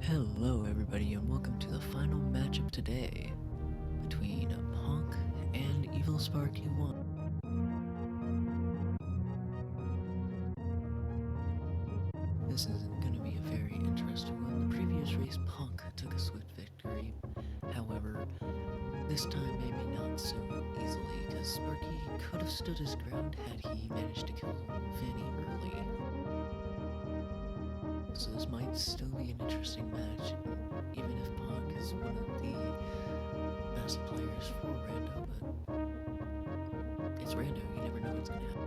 Hello everybody and welcome to the final matchup today between Ponk and EvilSparky1. This is going to be a very interesting one. The previous race Ponk took a swift victory, however, this time maybe not so easily because Sparky could have stood his ground had he managed to kill Vanny early. So this might still be an interesting match, even if Ponk is one of the best players for Rando, but it's Rando, you never know what's gonna happen.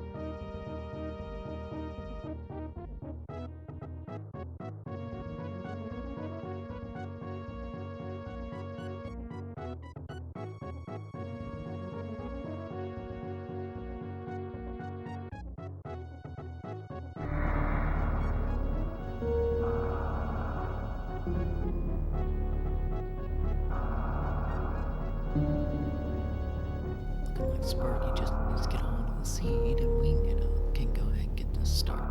Looking like Sparky just needs to get on the seed and we can go ahead and get this start.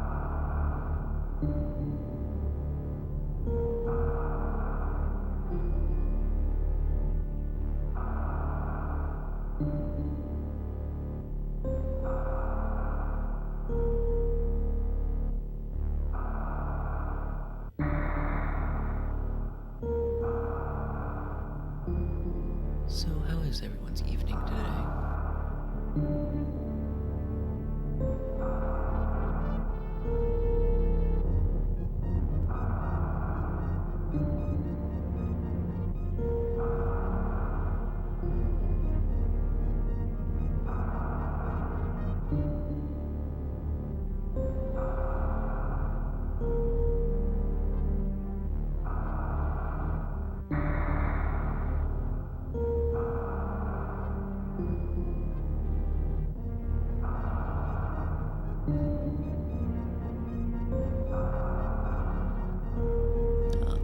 So how is everyone's evening today?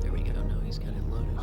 There we go, now he's got it loaded.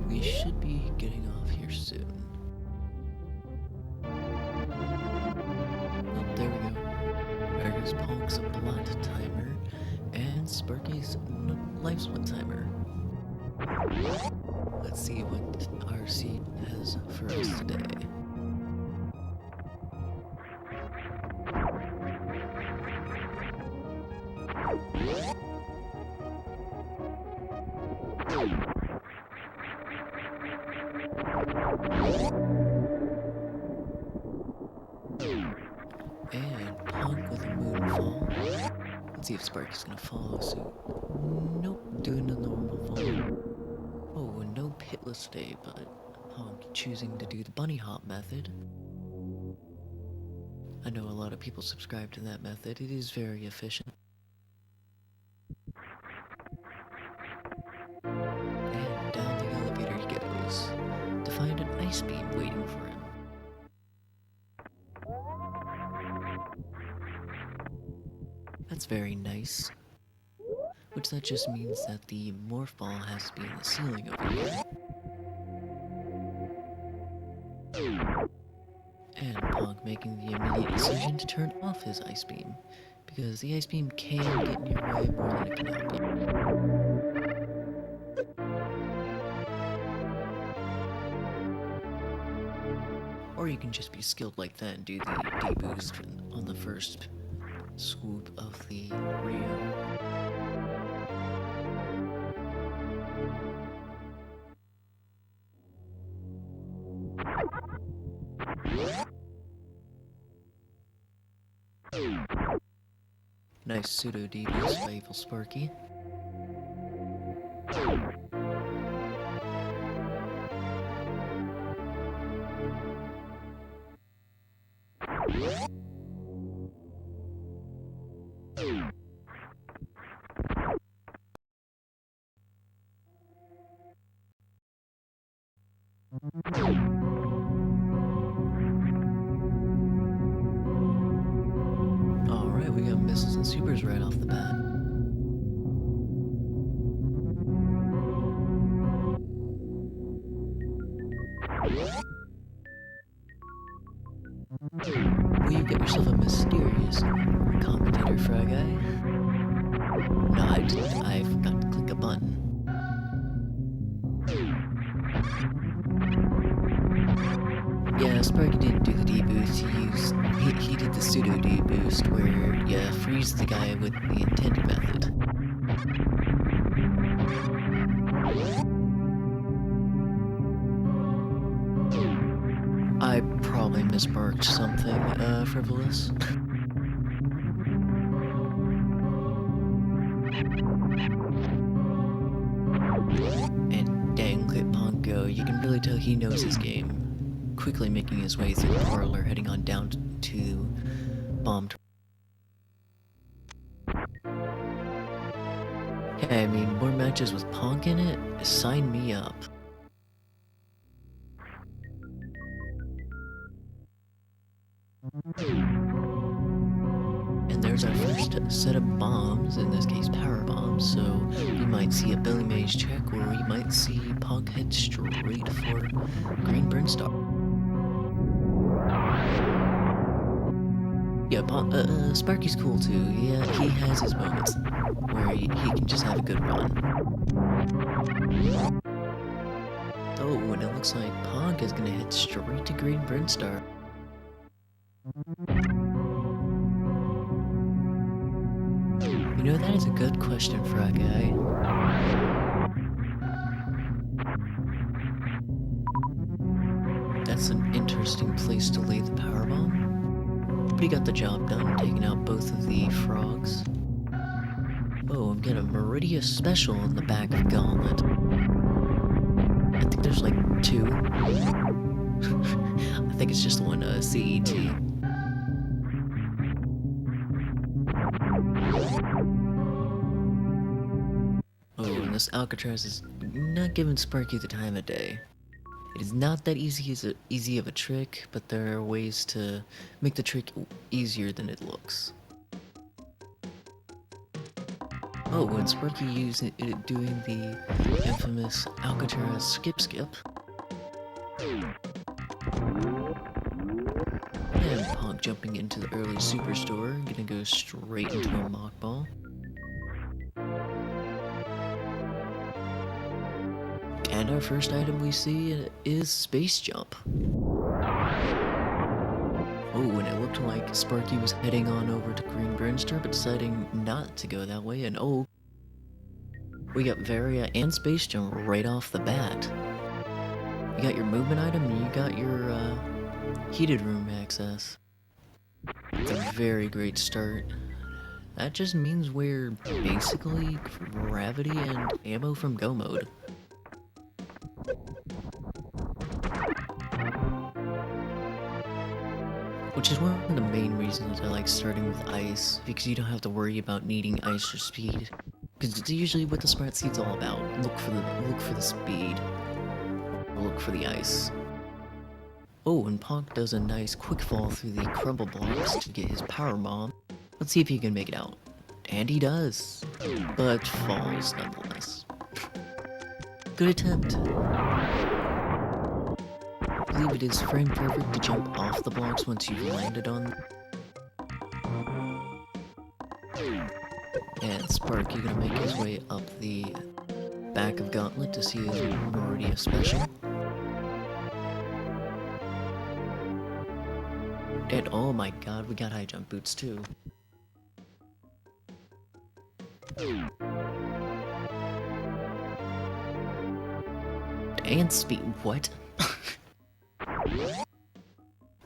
We should be getting off here soon. Oh, there we go. There goes Ponk's blood timer and Sparky's life split timer. Let's see what our seed has for us today. And Ponk with a moonfall. Let's see if Sparky's gonna follow suit. Nope, doing the normal fall. Oh, no pitless today, but Ponk choosing to do the bunny hop method. I know a lot of people subscribe to that method. It is very efficient. And down the elevator he goes to find an ice beam waiting for him. That's very nice. Which that just means that the morph ball has to be in the ceiling over here. And Ponk making the immediate decision to turn off his ice beam, because the ice beam can get in your way more than it can help you. Or you can just be skilled like that and do the D-boost on the first swoop of the Rio. Nice pseudo D-boost by EvilSparky. Alright, we got missiles and supers right off the bat. Well, you get yourself a mysterious commentator, Fry Guy. No, I forgot to click a button. Yeah, Sparky didn't do the D-boost, he did the pseudo D-boost where you freeze the guy with the intended method. I probably mismarked something, frivolous. And dang, look at Ponk go, you can really tell he knows his game. Quickly making his way through the parlor, heading on down to Bomb. Hey, I mean, more matches with Ponk in it? Sign me up. And there's our first set of bombs, in this case power bombs, so you might see a Billy Mays check, or you might see Ponk head straight for Green Brinstar. Yeah, Sparky's cool too. Yeah, he has his moments where he can just have a good run. Oh, and it looks like Ponk is gonna head straight to Green Brinstar. You know, that is a good question, Fry Guy. That's an interesting place to lay the powerbomb. But he got the job done, taking out both of the frogs. Oh, I'm getting a Meridia Special in the back of Gauntlet. I think there's like 2. I think it's just one CET. Oh, and this Alcatraz is not giving Sparky the time of day. It is not that easy of a trick, but there are ways to make the trick easier than it looks. Oh, when Sparky doing the infamous Alcatraz skip. And Ponk jumping into the early superstore, gonna go straight into a mock ball. And our first item we see is Space Jump. Oh, and it looked like Sparky was heading on over to Green Brinstar, but deciding not to go that way, and oh, we got Varia and Space Jump right off the bat. You got your movement item, and you got your heated room access. It's a very great start. That just means we're basically gravity and ammo from Go mode. Which is one of the main reasons I like starting with ice, because you don't have to worry about needing ice for speed. Because it's usually what the SMRAT seed's all about. Look for the speed. Look for the ice. Oh, and Ponk does a nice quick fall through the crumble blocks to get his power bomb. Let's see if he can make it out. And he does. But falls nonetheless. Good attempt. believe it is frame perfect to jump off the blocks once you've landed on them. And Sparky gonna make his way up the back of Gauntlet to see his Meridia special. And oh my god, we got high jump boots too. And speed. What?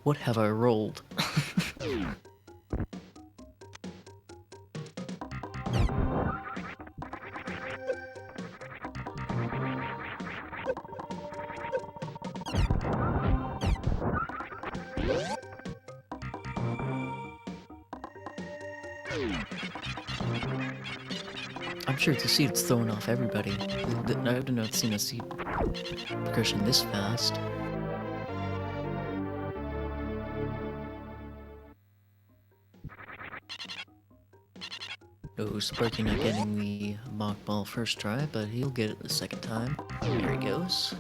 What have I rolled? I'm sure the seed's throwing off everybody. I have not seen a seed progression this fast. Oh, Sparky not getting the mock ball first try, but he'll get it the second time. There he goes.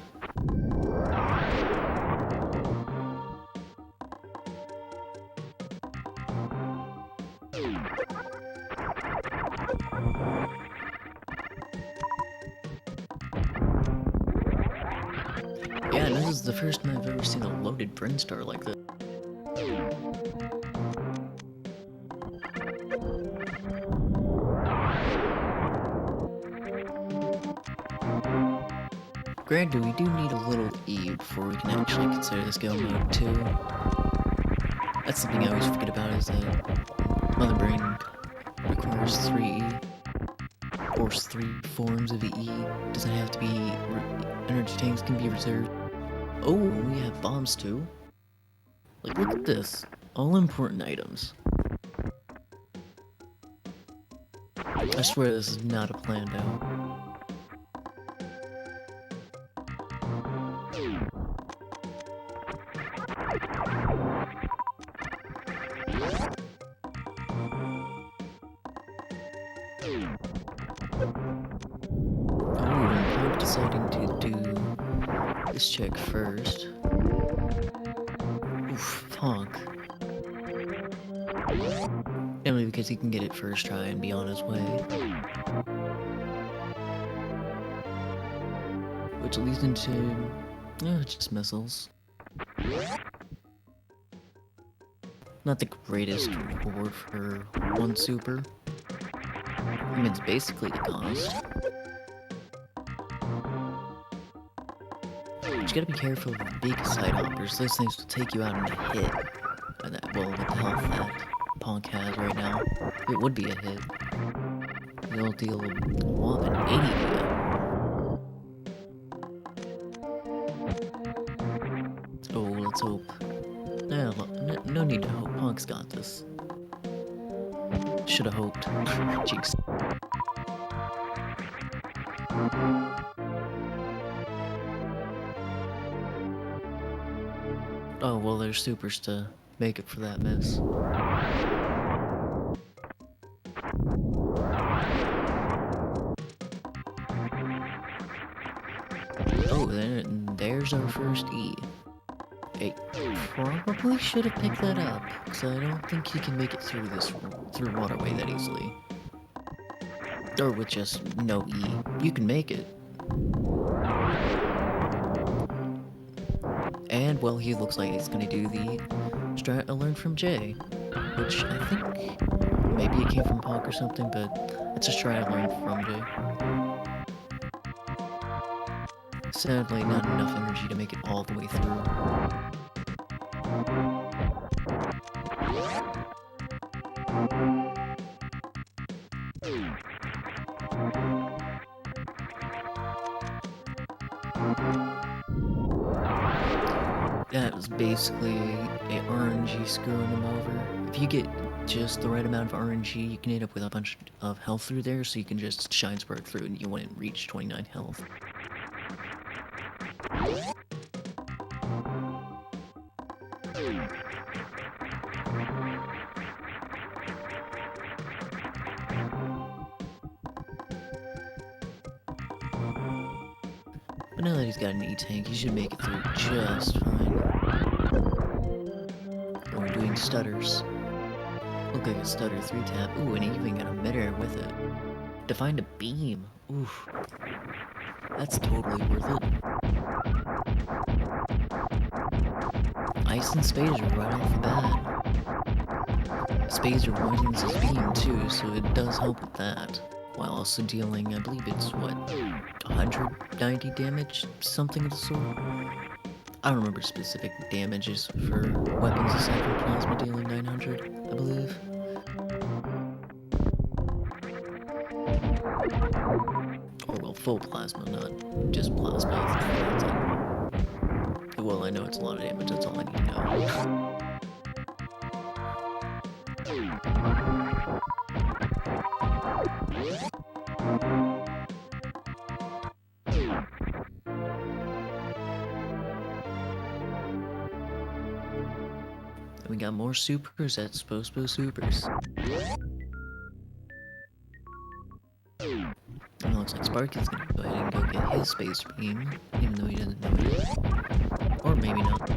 Yeah, this is the first time I've ever seen a loaded Brinstar like this. Granted, we do need a little E before we can actually consider this go mode too. That's something I always forget about is that Mother Brain requires 3E. Or 3 forms of E. Doesn't have to be energy tanks can be reserved. Oh, we have bombs too. Like, look at this. All important items. I swear this is not a planned out. I'm deciding to do this check first. Oof, Ponk. Only because he can get it first try and be on his way. Which leads into... just missiles. Not the greatest reward for one super. I mean, it's basically the cost. But you gotta be careful with big side hoppers. Those things will take you out in a hit. And that, well, with the health that Ponk has right now, it would be a hit. It'll deal a whopping 80 to you. Oh, let's hope. No need to hope. Ponk's got this. Should've hoped. Jeez. Oh, well, there's supers to make up for that miss. Oh, there's our first E. I probably should have picked that up, because I don't think he can make it through waterway that easily. Or with just no E. You can make it. And, well, he looks like he's gonna do the strat I learned from Jay, which I think maybe it came from Ponk or something, but it's a strat I learned from Jay. Sadly, not enough energy to make it all the way through. That was basically a RNG screwing him over. If you get just the right amount of RNG, you can end up with a bunch of health through there, so you can just Shine Spark through and you wouldn't reach 29 health. But now that he's got an E-tank, he should make it through just fine. Oh, we're doing stutters. Look like a stutter 3-tap. Ooh, and he even got a mid-air with it. Defined a beam. Oof. That's totally worth it. Ice and Spazer right off the bat. Spazer wins his beam too, so it does help with that. While also dealing, I believe it's, what, 190 damage? Something of the sort? I don't remember specific damages for weapons aside from plasma dealing 900, I believe. Or, well, full plasma, not just plasma. Well, I know it's a lot of damage, that's all I need to know. We got more supers at Spospo Supers. And it looks like Sparky's gonna go ahead and go get his space beam, even though he doesn't know it yet. Or maybe not.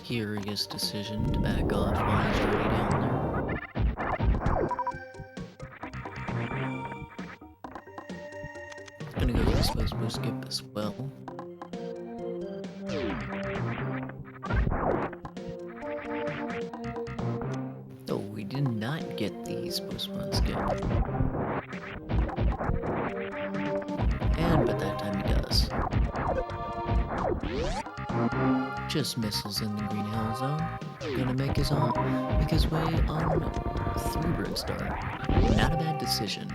Curious decision to back off while he's already down there. Gonna go for the Spospo skip as well. Oh, we did not get the Spospo skip. But that time he does. Just missiles in the green hell zone. Gonna make his way on through Brinstar. Not a bad decision.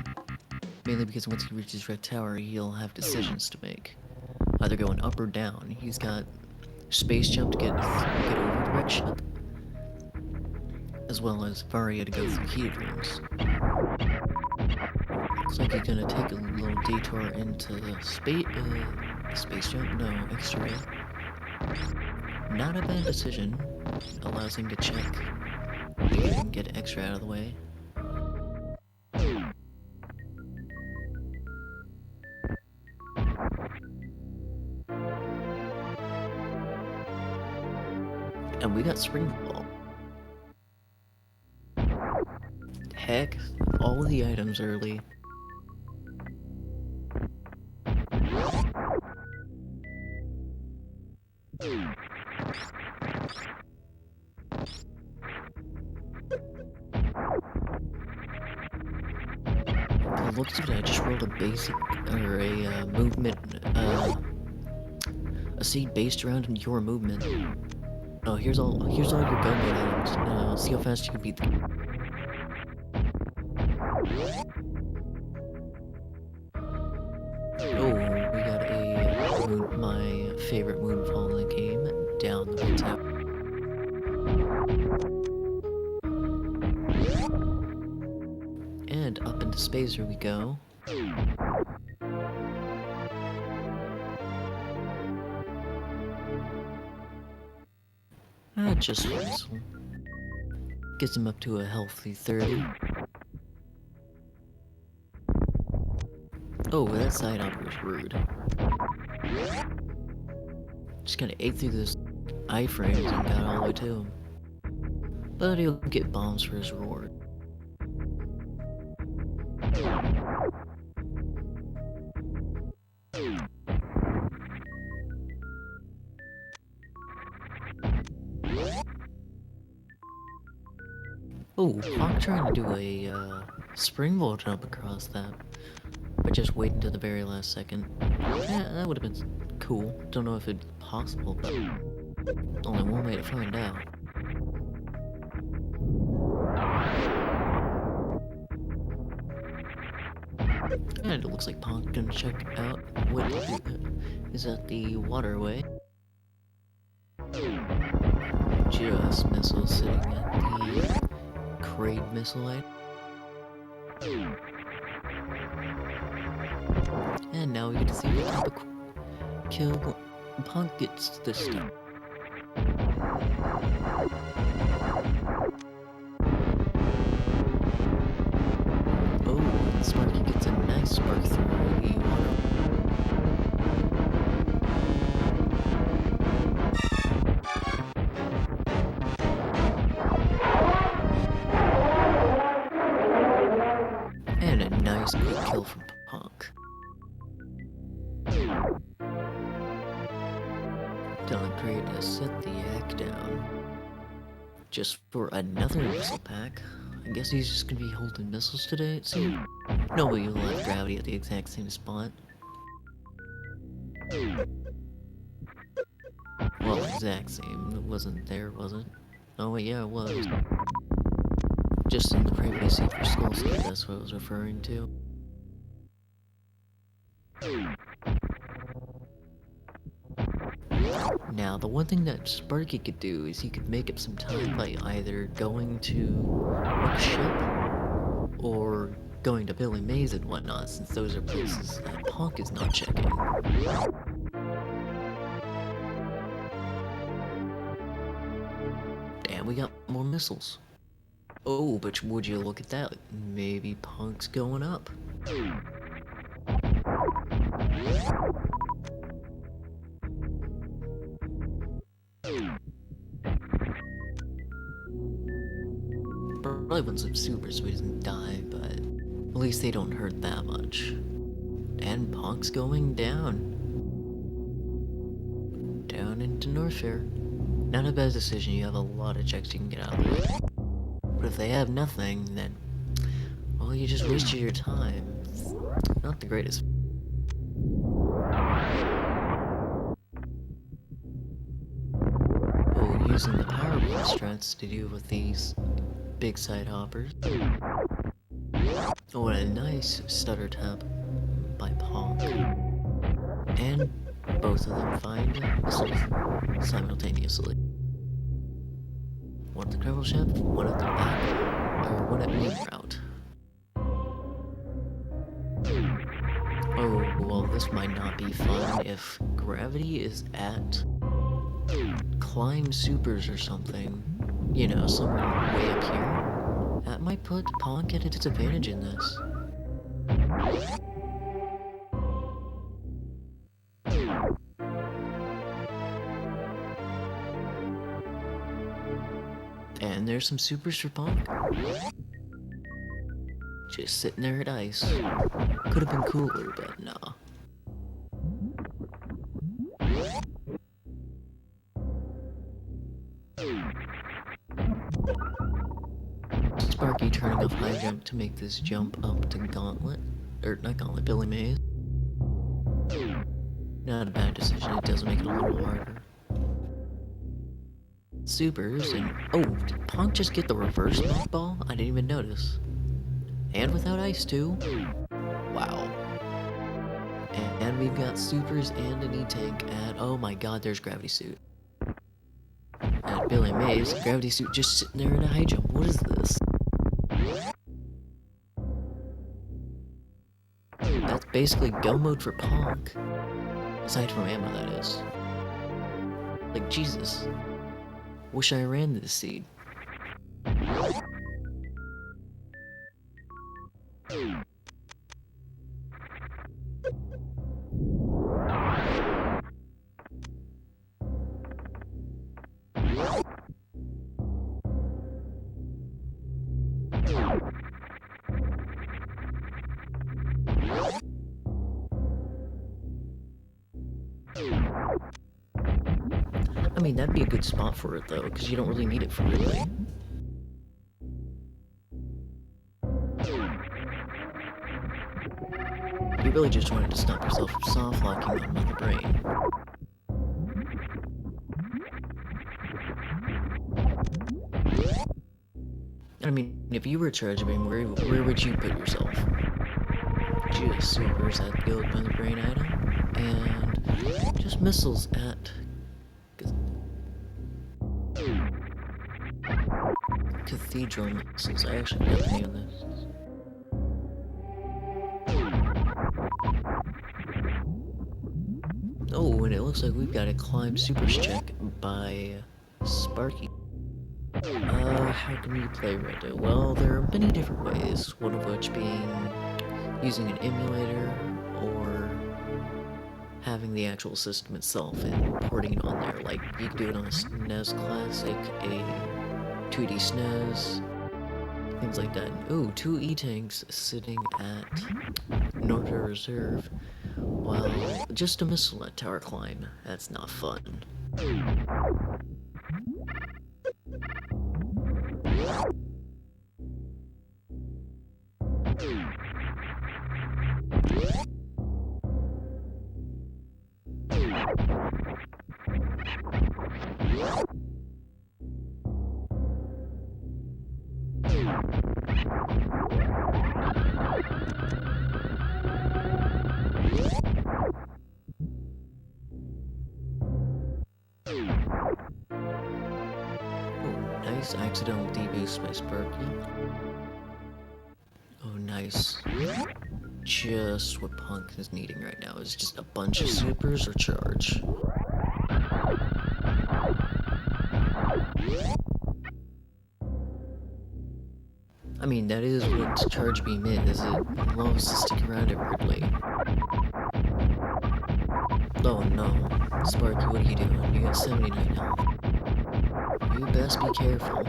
Mainly because once he reaches Red Tower, he'll have decisions to make. Either going up or down. He's got space jump to get over the red ship, as well as Varia to go through heated rooms. Looks like he's gonna take a little detour into the space jump? No, X-ray. Not a bad decision. Allows him to check. Maybe even get X-ray out of the way. And we got Spring Ball. Heck, all of the items early. The looks of it, I just rolled a basic, or a movement, a seed based around your movement. Oh, here's all your go mode items. See how fast you can beat the game. Oh, we got my favorite moonfall in the game, down the red tower. And up into Spacer we go. Just a missile. Gets him up to a healthy 30. Oh, that side hopper was rude. Just kinda ate through this iframes and got all the way to him. But he'll get bombs for his reward. Oh, Ponk trying to do a springboard jump across that, but just wait until the very last second. Yeah, that would have been cool. Don't know if it's possible, but only one way to find out. And it looks like Ponk gonna check out what is at the waterway. Just missile sitting at the Crade missile light. And now we get to see what type of kill Ponk gets this time. Oh, and Sparky spark through the water. And a nice quick kill from Ponk. Telling Prey to set the act down. Just for another missile pack. I guess he's just gonna be holding missiles today, it seems. No way you'll have gravity at the exact same spot. Well, exact same. It wasn't there, was it? Oh wait, yeah, it was. Just in the previous seat for Skull State, that's what I was referring to. Now, the one thing that Sparky could do is he could make up some time by either going to a ship or going to Billy Mays and whatnot, since those are places that Ponk is not checking. And we got more missiles. Oh, but would you look at that? Maybe Punk's going up. Probably want some supers so he doesn't die, but at least they don't hurt that much. And Punk's going down. Down into Northfair. Not a bad decision, you have a lot of checks you can get out of it. But if they have nothing, then, well, you just wasted your time. Not the greatest. Oh, using the power strats to deal with these big side hoppers. Oh, and a nice stutter tap by Ponk. And both of them find missiles simultaneously. One at the criminal ship, one at the back, or one at main route. Oh, well, this might not be fun if gravity is at climb supers or something. You know, somewhere way up here. That might put Ponk at a disadvantage in this. And there's some supers for Ponk. Just sitting there at ice. Could have been cooler, but nah. Sparky turning off high jump to make this jump up to Gauntlet. Or not Gauntlet, Billy Mays. Not a bad decision, it does make it a little harder. Supers, and oh, did Ponk just get the reverse knockball? I didn't even notice. And without ice too? Wow. And we've got supers and an E-tank at, oh my god, there's Gravity Suit. At Billy Mays, Gravity Suit just sitting there in a high jump. What is this? That's basically go mode for Ponk. Aside from ammo, that is. Like, Jesus. Wish I ran this seed. I mean, that'd be a good spot for it, though, because you don't really need it for Ridley. You really just wanted to stop yourself from soft-locking on Mother Brain. I mean, if you were Charge Beam, where would you put yourself? Just supers at the old Mother Brain item, and just missiles at Cathedral missiles. I actually got the name of this. Oh, and it looks like we've got a climb supers check by Sparky. How can we play Reddit? Well, there are many different ways, one of which being using an emulator or having the actual system itself and porting it on there. Like, you can do it on a SNES Classic, a 2D SNES, things like that. Ooh, 2 E-tanks sitting at Northern Reserve while just a missile at tower climb. That's not fun. Nice accidental deboost by Sparky. Oh, nice. Just what Ponk is needing right now is just a bunch of supers or charge. I mean, that is what charge beam is. It loves to stick around at Ridley. Oh no. Sparky, what are you doing? You got 79 health. You best be careful.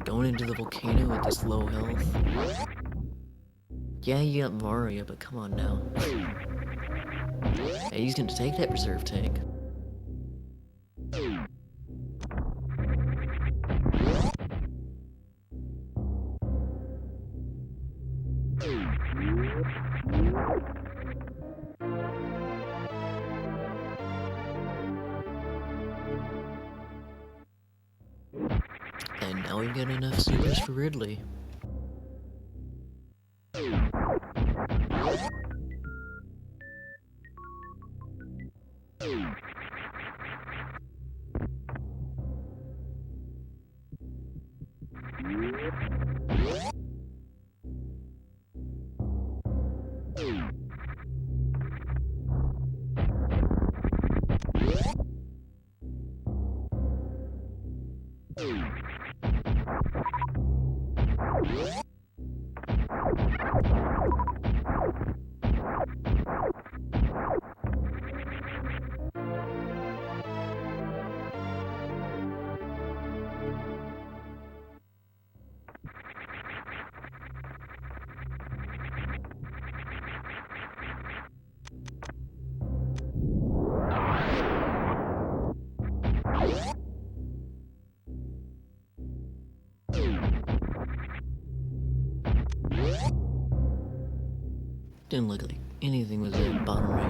Going into the volcano with this low health. Yeah, you got Mario, but come on now. Hey, he's gonna take that reserve tank. And now we've got enough supers for Ridley. Didn't look like anything was at bottom right,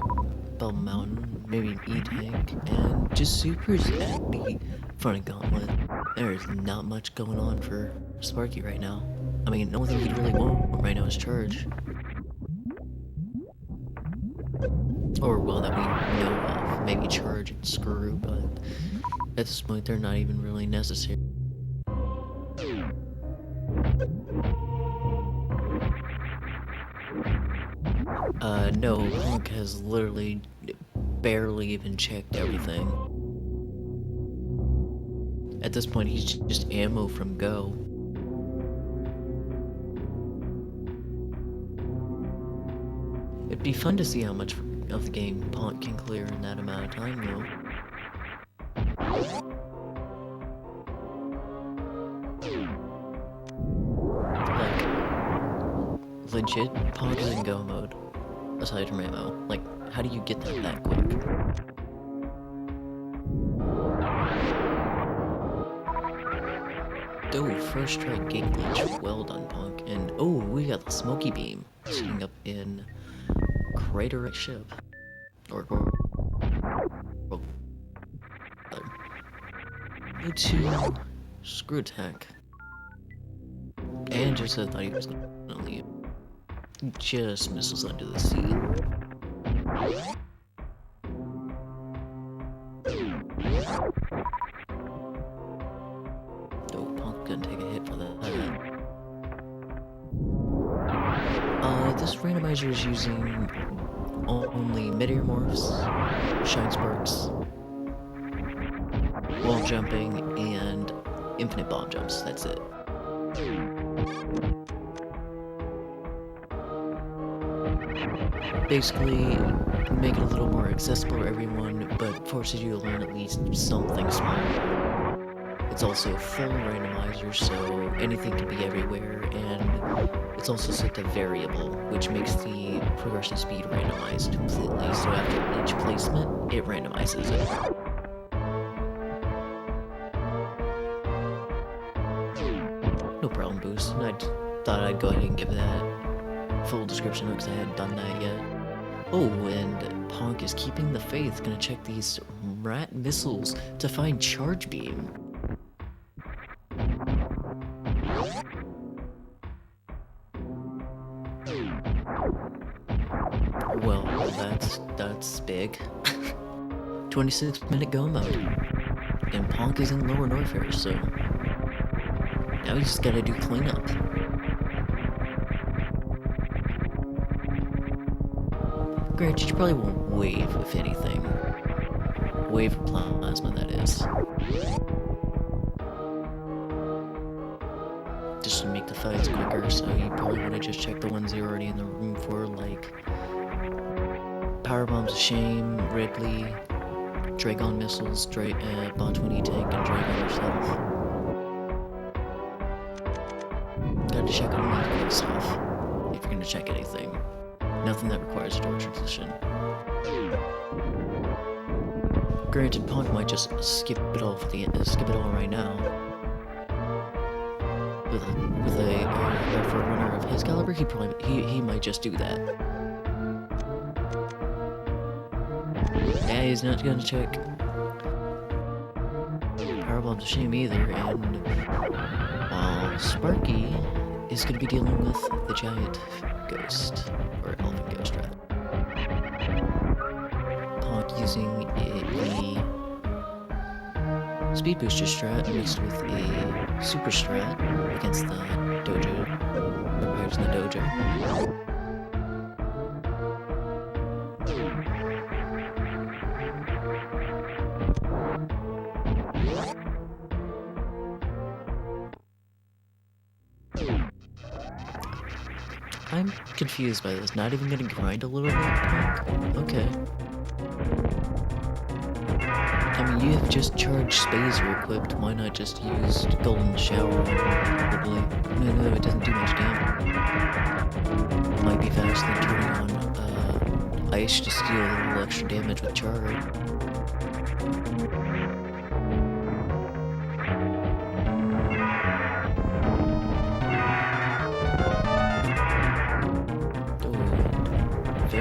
bottom mountain, maybe an E-tank, and just supers at the front of Gauntlet. There's not much going on for Sparky right now. I mean, the only thing he'd really want right now is charge. Or, well, that we know of. Maybe charge and screw, but at this point they're not even really necessary. No, Ponk has literally barely even checked everything. At this point, he's just ammo from go. It'd be fun to see how much of the game Ponk can clear in that amount of time, though. Like, legit, Ponk is in go mode. Aside from ammo. Like, how do you get that quick? Oh, first try gate glitch. Well done, Ponk. And oh, we got the smoky beam sitting up in Crater ship. Or go to screw attack. And just thought he was gonna leave. Just missiles under the sea. Oh, Ponk gonna take a hit for that. This randomizer is using only mid-air morphs, shine sparks, wall jumping, and infinite bomb jumps. That's it. Basically, make it a little more accessible to everyone, but forces you to learn at least something small. It's also a full randomizer, so anything can be everywhere, and it's also set to variable, which makes the progression speed randomized completely, so after each placement, it randomizes it. No problem, Boost. I thought I'd go ahead and give that full description because I hadn't done that yet. Oh, and Ponk is keeping the faith, gonna check these SMRAT missiles to find charge beam. Well, that's big. 26-minute go mode. And Ponk is in Lower Norfair, so now we just gotta do cleanup. Granted, you probably won't wave, if anything. Wave of plasma, that is. Just to make the fights quicker, so you probably want to just check the ones you're already in the room for, like Power Bombs of Shame, Ridley, Dragon Missiles, Bon 20 Tank, and Dragon herself. Gotta check on that quick stuff, if you're gonna check anything. Nothing that requires a door transition. Granted, Ponk might just skip it all right now. With a for a runner of his caliber, he might just do that. Yeah, he's not gonna check Power Bombs of Shame either, and while Sparky is gonna be dealing with the giant ghost, or elven ghost rather. Ponk using the speed booster strat mixed with a super strat against the dojo, or pirates in the dojo. I'm confused by this. Not even gonna grind a little bit? Okay. I mean, you have just charged Spazer equipped. Why not just use Golden Shower? Probably. No, it doesn't do much damage. Might be faster than turning on Ice to steal a little extra damage with Charge.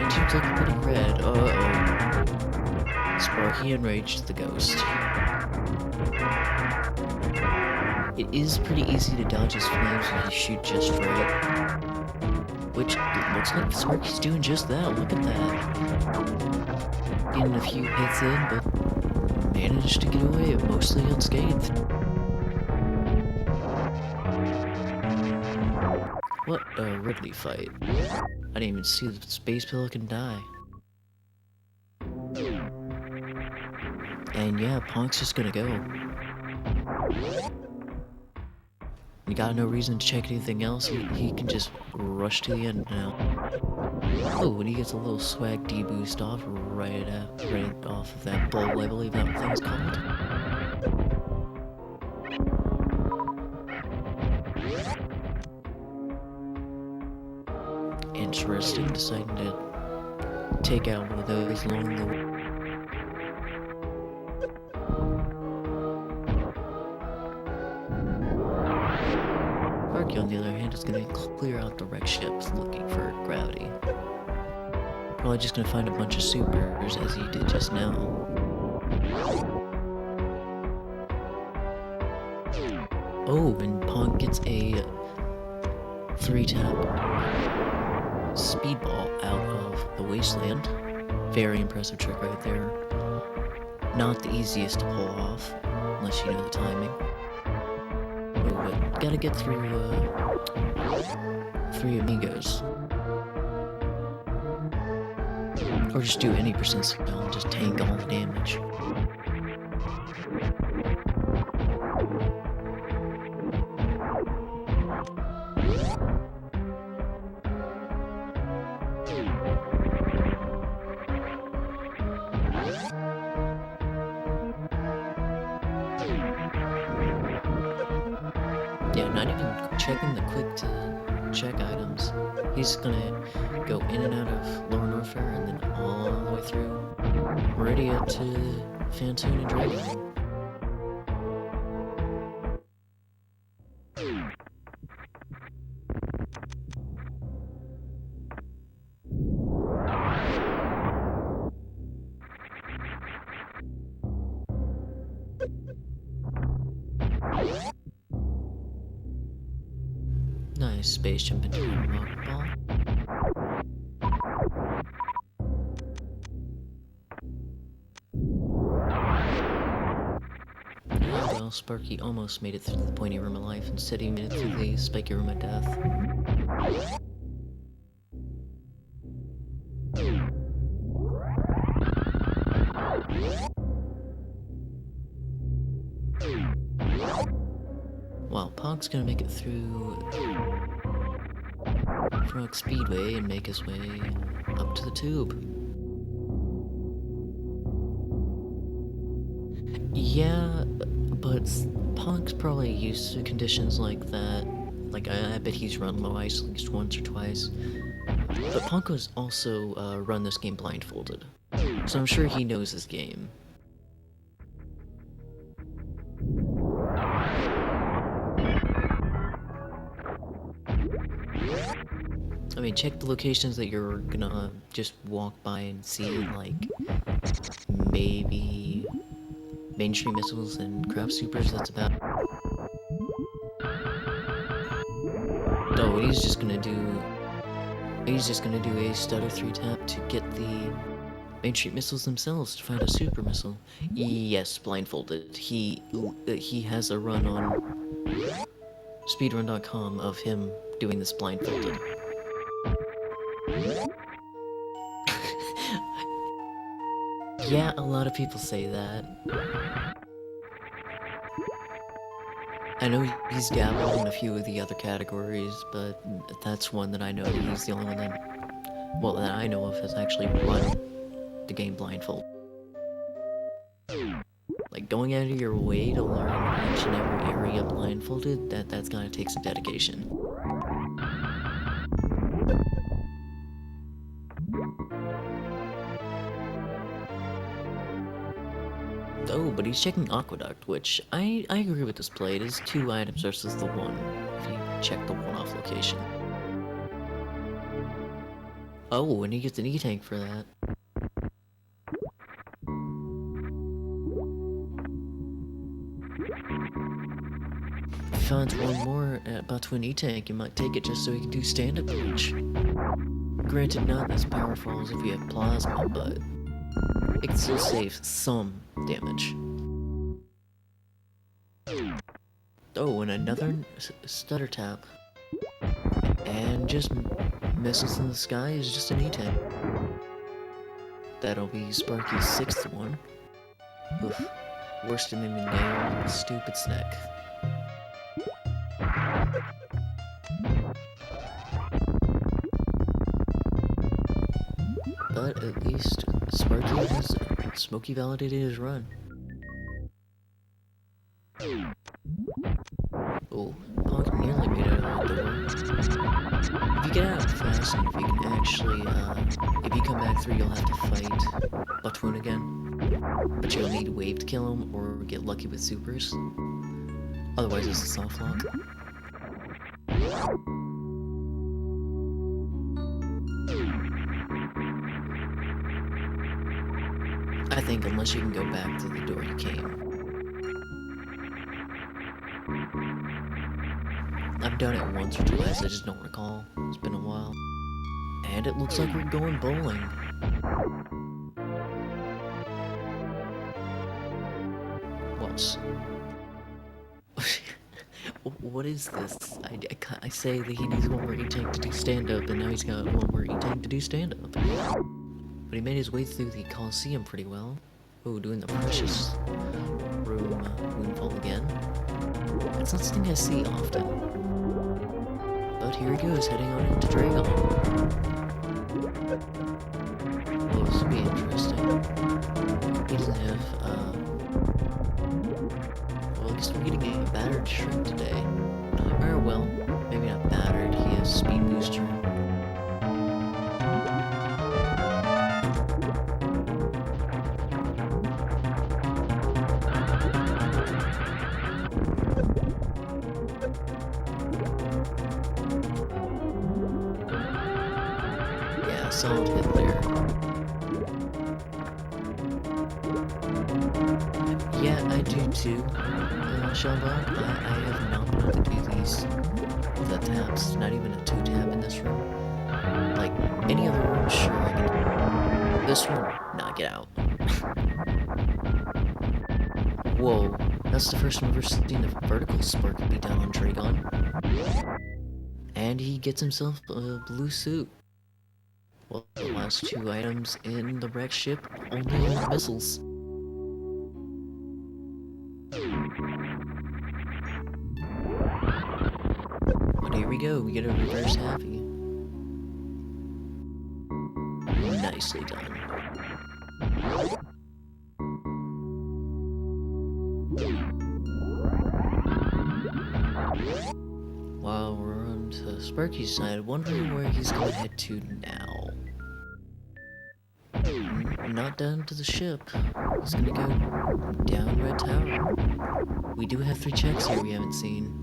Seems like pretty red. Uh-oh. Sparky enraged the ghost. It is pretty easy to dodge his flames if you shoot just right. Which, it looks like Sparky's doing just that. Look at that. Getting a few hits in, but managed to get away mostly unscathed. What a Ridley fight. I didn't even see the Space Pelican die. And yeah, Ponk's just gonna go. We got no reason to check anything else. He can just rush to the end now. Oh, and he gets a little swag D-boost off right off of that bulb, I believe that thing's called. Interesting, deciding to take out one of those along the way. Sparky, on the other hand, is going to clear out the wrecked ships looking for gravity. Probably just going to find a bunch of supers, as he did just now. Oh, and Ponk gets a 3-tap speedball out of the wasteland. Very impressive trick right there. Not the easiest to pull off, unless you know the timing. Oh, but gotta get through 3 amigos. Or just do any percent skill and just tank all the damage. not even checking the quick to check items. He's gonna go in and out of Lower Norfair and then all the way through. Ready up to Fantoon and Dragon. Nice space jump into a rock ball. Yeah, well, Sparky almost made it through the pointy room of life. Instead, he made it through the spiky room of death. Well, Ponk's gonna make it through Frog Speedway and make his way up to the tube. Yeah, but Ponk's probably used to conditions like that. Like, I bet he's run low ice at least once or twice. But Ponk was also run this game blindfolded, so I'm sure he knows his game. I mean, check the locations that you're gonna just walk by and see, like, maybe Main Street Missiles and Crab Supers, that's about. Oh, he's just gonna do a stutter 3-tap to get the Main Street Missiles themselves to find a super missile. Yes, blindfolded. He has a run on speedrun.com of him doing this blindfolded. Yeah, a lot of people say that. I know he's dabbled in a few of the other categories, but that's one that I know that he's the only one that, well, that I know of has actually run the game blindfold. Like, going out of your way to learn each and every area blindfolded, that's gonna take some dedication. Oh, but he's checking Aqueduct, which I agree with this play. It is 2 items versus the 1, if you check the one-off location. Oh, and he gets an E-tank for that. If he finds one more about to an E-tank, you might take it just so he can do stand-up glitch. Granted, not as powerful as if you have plasma, but it can still save some damage. Oh, and another stutter tap. And just missiles in the sky is just an E-tank. That'll be Sparky's 6th one. Oof. Worst than even nailed, stupid snack. But at least Sparky has Smokey validated his run. Oh, Ponk nearly made it out of the door. If you get out fast and if you can actually, if you come back through, you'll have to fight Butwoon again. But you'll need Wave to kill him or get lucky with supers. Otherwise, it's a soft lock. I think unless you can go back to the door you came. I've done it once or twice, I just don't recall. It's been a while. And it looks like we're going bowling. What? What is this? I say that he needs one more E-tank to do stand-up, and now he's got one more E-tank to do stand-up. But he made his way through the Coliseum pretty well. Oh, doing the Precious Room Moonfall again. That's not something I see often. But here he goes, heading on into Dragon. Well, this will be interesting. He doesn't have, well, I guess we're getting a battered shrimp today. Alright, a solid hit there. Yeah, I do too, Shelbog. I have not been able to do the taps, not even a 2-tap in this room. Like, any other room, sure, I can. This one, nah, get out. Whoa, that's the first time I've ever seen a vertical spark be down on Dragon. And he gets himself a blue suit. Well, the last 2 items in the wrecked ship only hold missiles. But here we go, we get a reverse happy. Nicely done. While we're on to Sparky's side, wondering where he's gonna head to now. Not down to the ship. He's gonna go down Red Tower. We do have 3 checks here we haven't seen.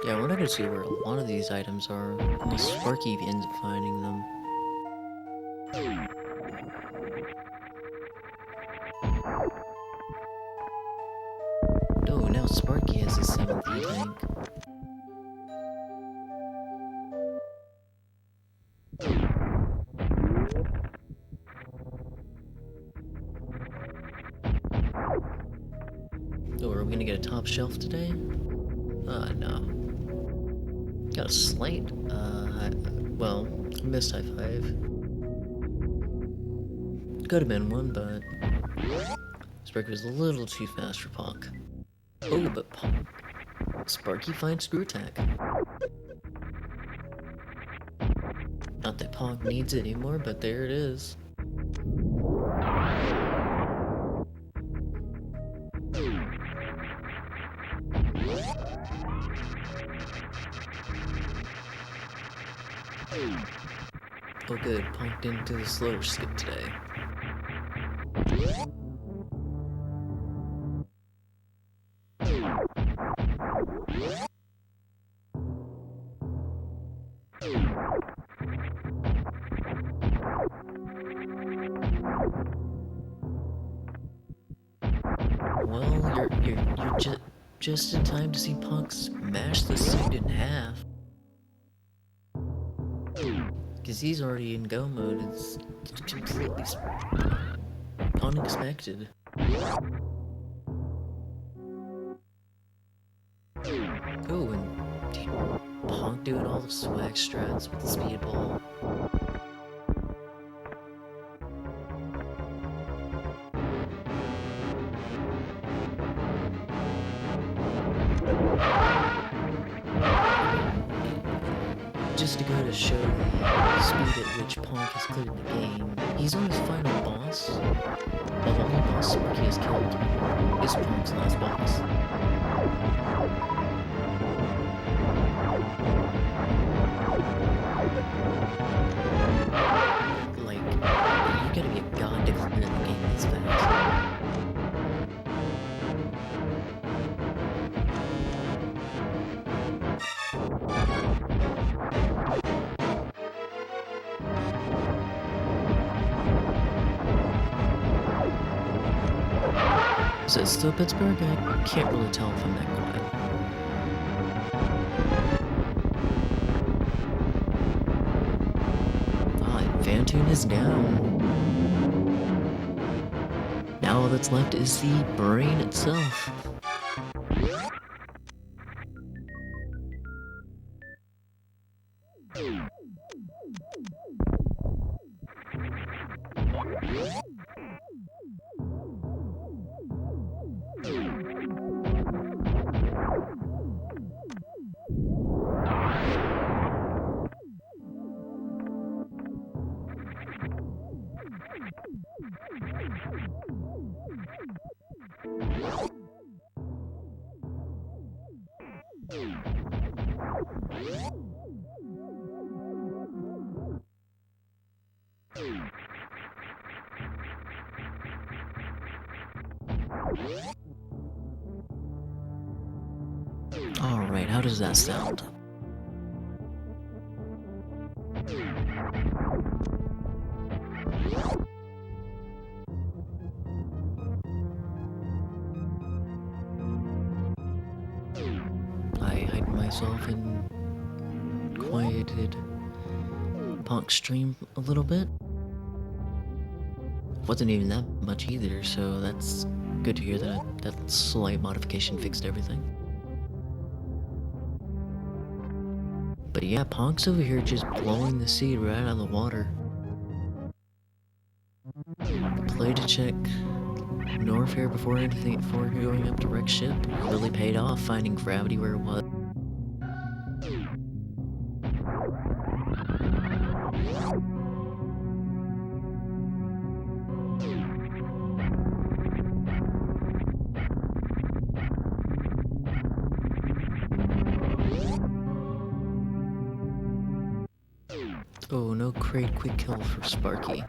Yeah, we're not gonna see where a lot of these items are, unless Sparky ends up finding them. Oh, now Sparky has his 7th E-tank. Oh, are we gonna get a top shelf today? No. Got a slight, well, missed high 5. Could have been one, but Sparky was a little too fast for Ponk. Oh, but Sparky finds screw attack. Not that Ponk needs it anymore, but there it is. Oh good, Ponk didn't do the slower skip today. Well, you're just in time to see Ponk smash the suit in half. Because he's already in go mode, it's completely unexpected. Oh, and Ponk doing all the swag strats with the speedball. Just to go to show the speed at which Ponk has cleared the game, he's on his final boss. The only boss Sparky has killed is Ponk's last boss. Like, you gotta be a god to clear the game this fast. Is it still Pittsburgh? I can't really tell if I'm that quiet. Ah, Vantune is down. Now all that's left is the brain itself. does that sound? I hid myself and quieted Ponk's stream a little bit. Wasn't even that much either, so that's good to hear that slight modification fixed everything. But yeah, Ponk's over here just blowing the seed right out of the water. Play to check North here before going up to wreck ship. Really paid off finding gravity where it was. Oh, no crate quick kill for Sparky.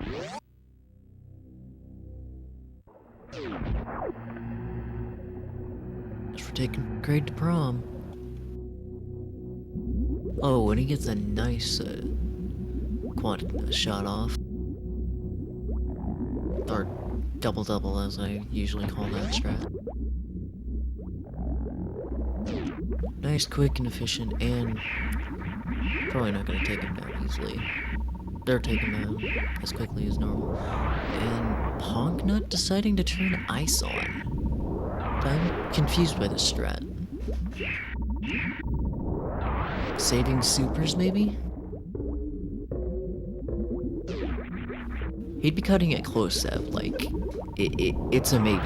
Just for taking Crate to prom. Oh, and he gets a nice quad shot off. Or double-double, as I usually call that strat. Nice, quick, and efficient, and probably not going to take him down easily. They're taking him down as quickly as normal. And Ponk not deciding to turn ice on. I'm confused by this strat. Saving supers, maybe? He'd be cutting it close, Sev. Like, it's a maybe.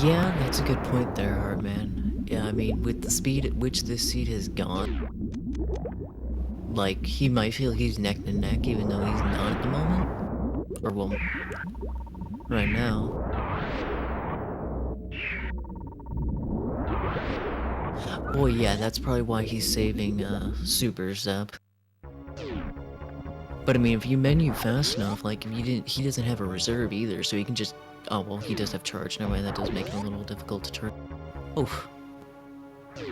Yeah, that's a good point there, Heartman. Yeah, I mean, with the speed at which this seed has gone, like, he might feel he's neck to neck even though he's not at the moment. Or, well, right now. Well, yeah, that's probably why he's saving, Super Zep. But I mean, if you menu fast enough, like, if you didn't, he doesn't have a reserve either, so he can just, oh, well, he does have charge. Never mind, that does make it a little difficult to turn. Oof.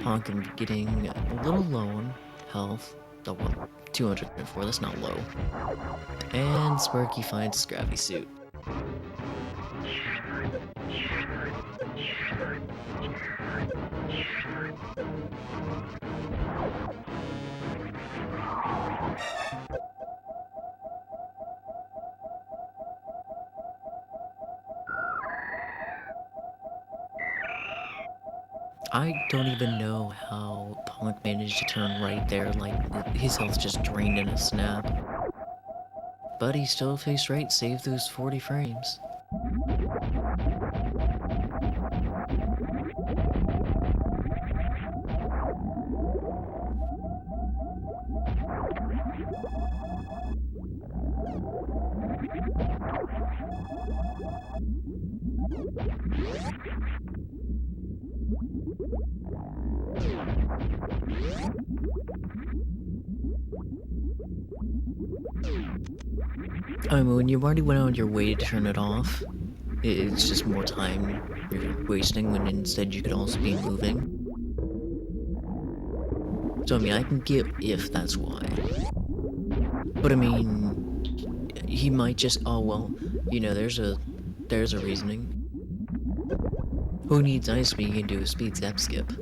Ponk getting a little low on health. Oh, well, 204, that's not low. And Sparky finds Scrappy Suit. I don't even know how Ponk managed to turn right there, like, his health just drained in a snap. But he still faced right, saved those 40 frames. I mean, when you already went out of your way to turn it off, it's just more time you're wasting when instead you could also be moving. So I mean, I can get if that's why. But I mean, he might just, oh well, you know, there's a reasoning. Who needs ice when you can do a speed zap skip?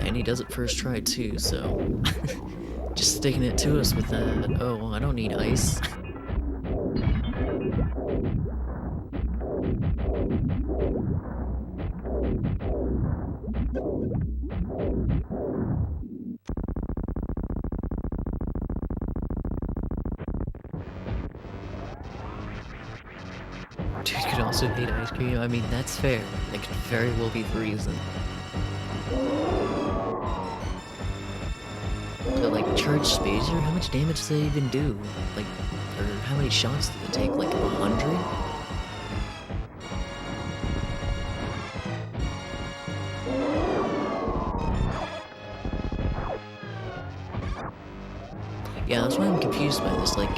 And he does it first try too, so just sticking it to us with that, oh, I don't need ice. Dude could also hate ice cream. I mean, that's fair. That could very well be the reason. To like charge Spazer, how much damage does that even do? Like, or how many shots did it take? Like 100? Yeah, that's why I'm confused by this. Like,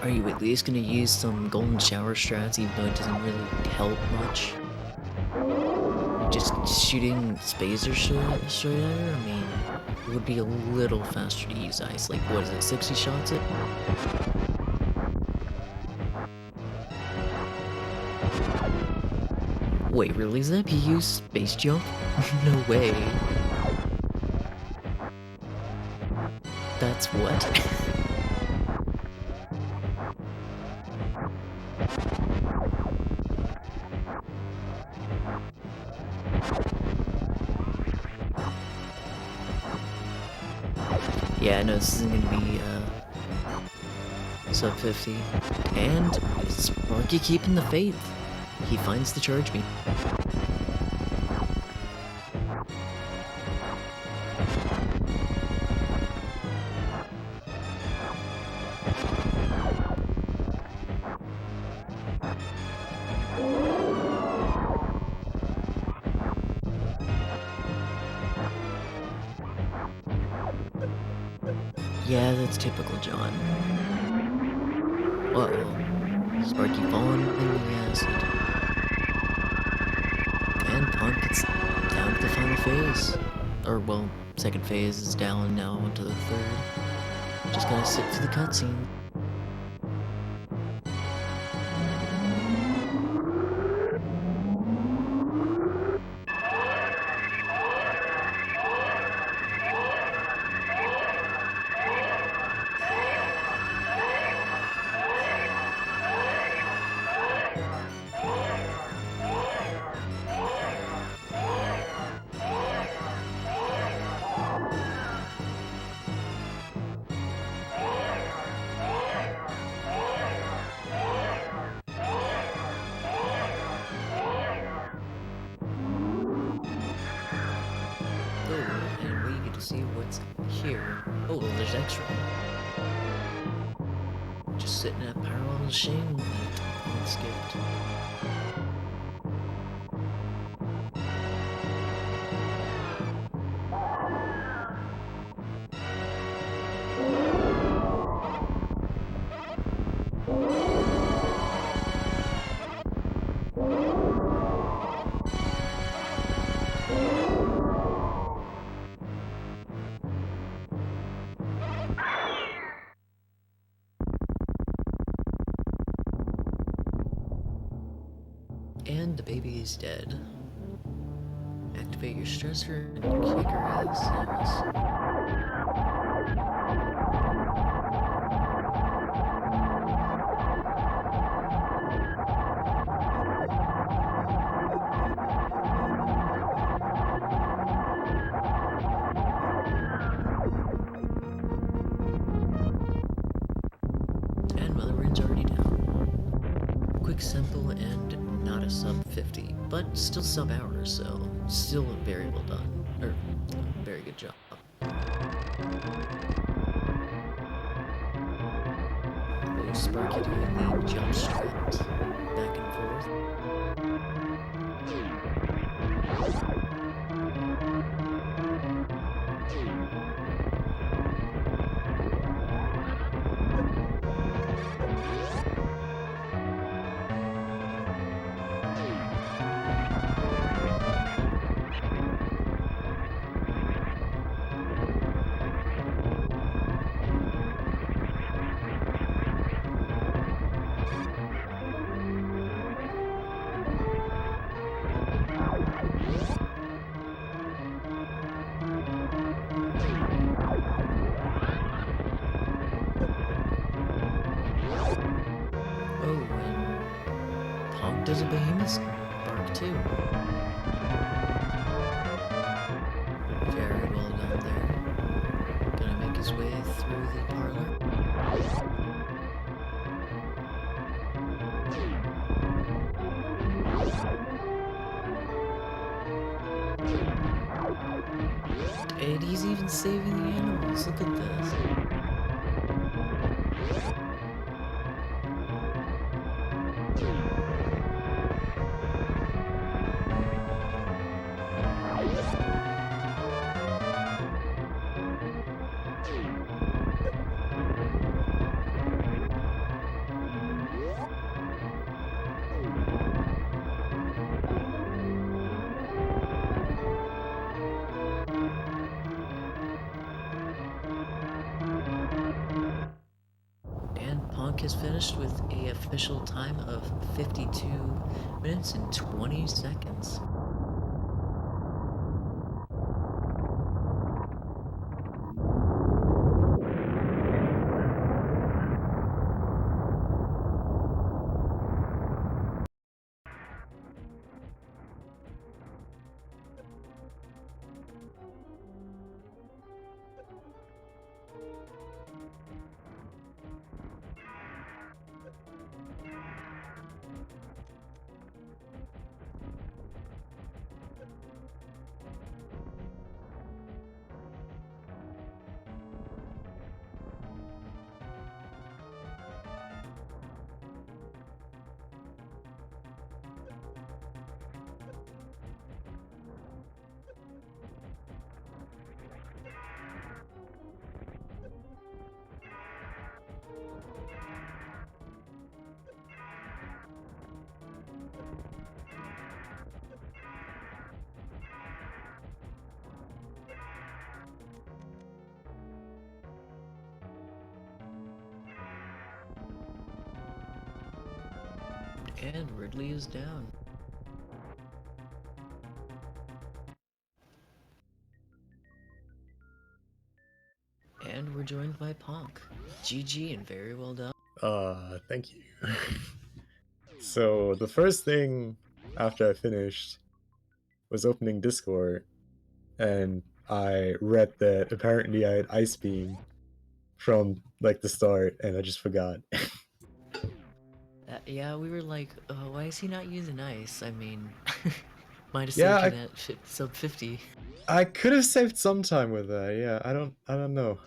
are you at least gonna use some golden shower strats even though it doesn't really help much? Just shooting Spazer straight at her? I mean, it would be a little faster to use ice. Like, what is it, 60 shots it? Wait, really? Is that he used space jump? No way. That's what? Yeah, no, this isn't gonna be, sub 50. And Sparky keeping the faith. He finds the charge beam. Yeah, that's typical John. Uh-oh. Sparky falling in the acid. And Ponk gets down to the final phase. Or, well, second phase is down now onto the third. Just gotta sit through the cutscene. And we get to see what's here. Oh, well, there's X-Ray. Just sitting at parallel machine that skipped. And the baby is dead. Activate your stressor and kick her ass. And Mother Brain's already down. Quick, simple, and not a sub 50, but still sub hours, so still very well done. Or, very good job. Oh, Sparky doing the jump strat back and forth. Ponk does a behemoth bark too. Very well done there. Gonna make his way through the parlor. he's even saving the animals. Look at this. And Ponk has finished with a official time of 52 minutes and 20 seconds. And Ridley is down. And we're joined by Ponk. GG and very well done. Thank you. So the first thing after I finished was opening Discord, and I read that apparently I had Ice Beam from like the start, and I just forgot. Yeah, we were like, why is he not using ice? I mean, might have Yeah, saved it at sub 50. I could have saved some time with that. Yeah, I don't know.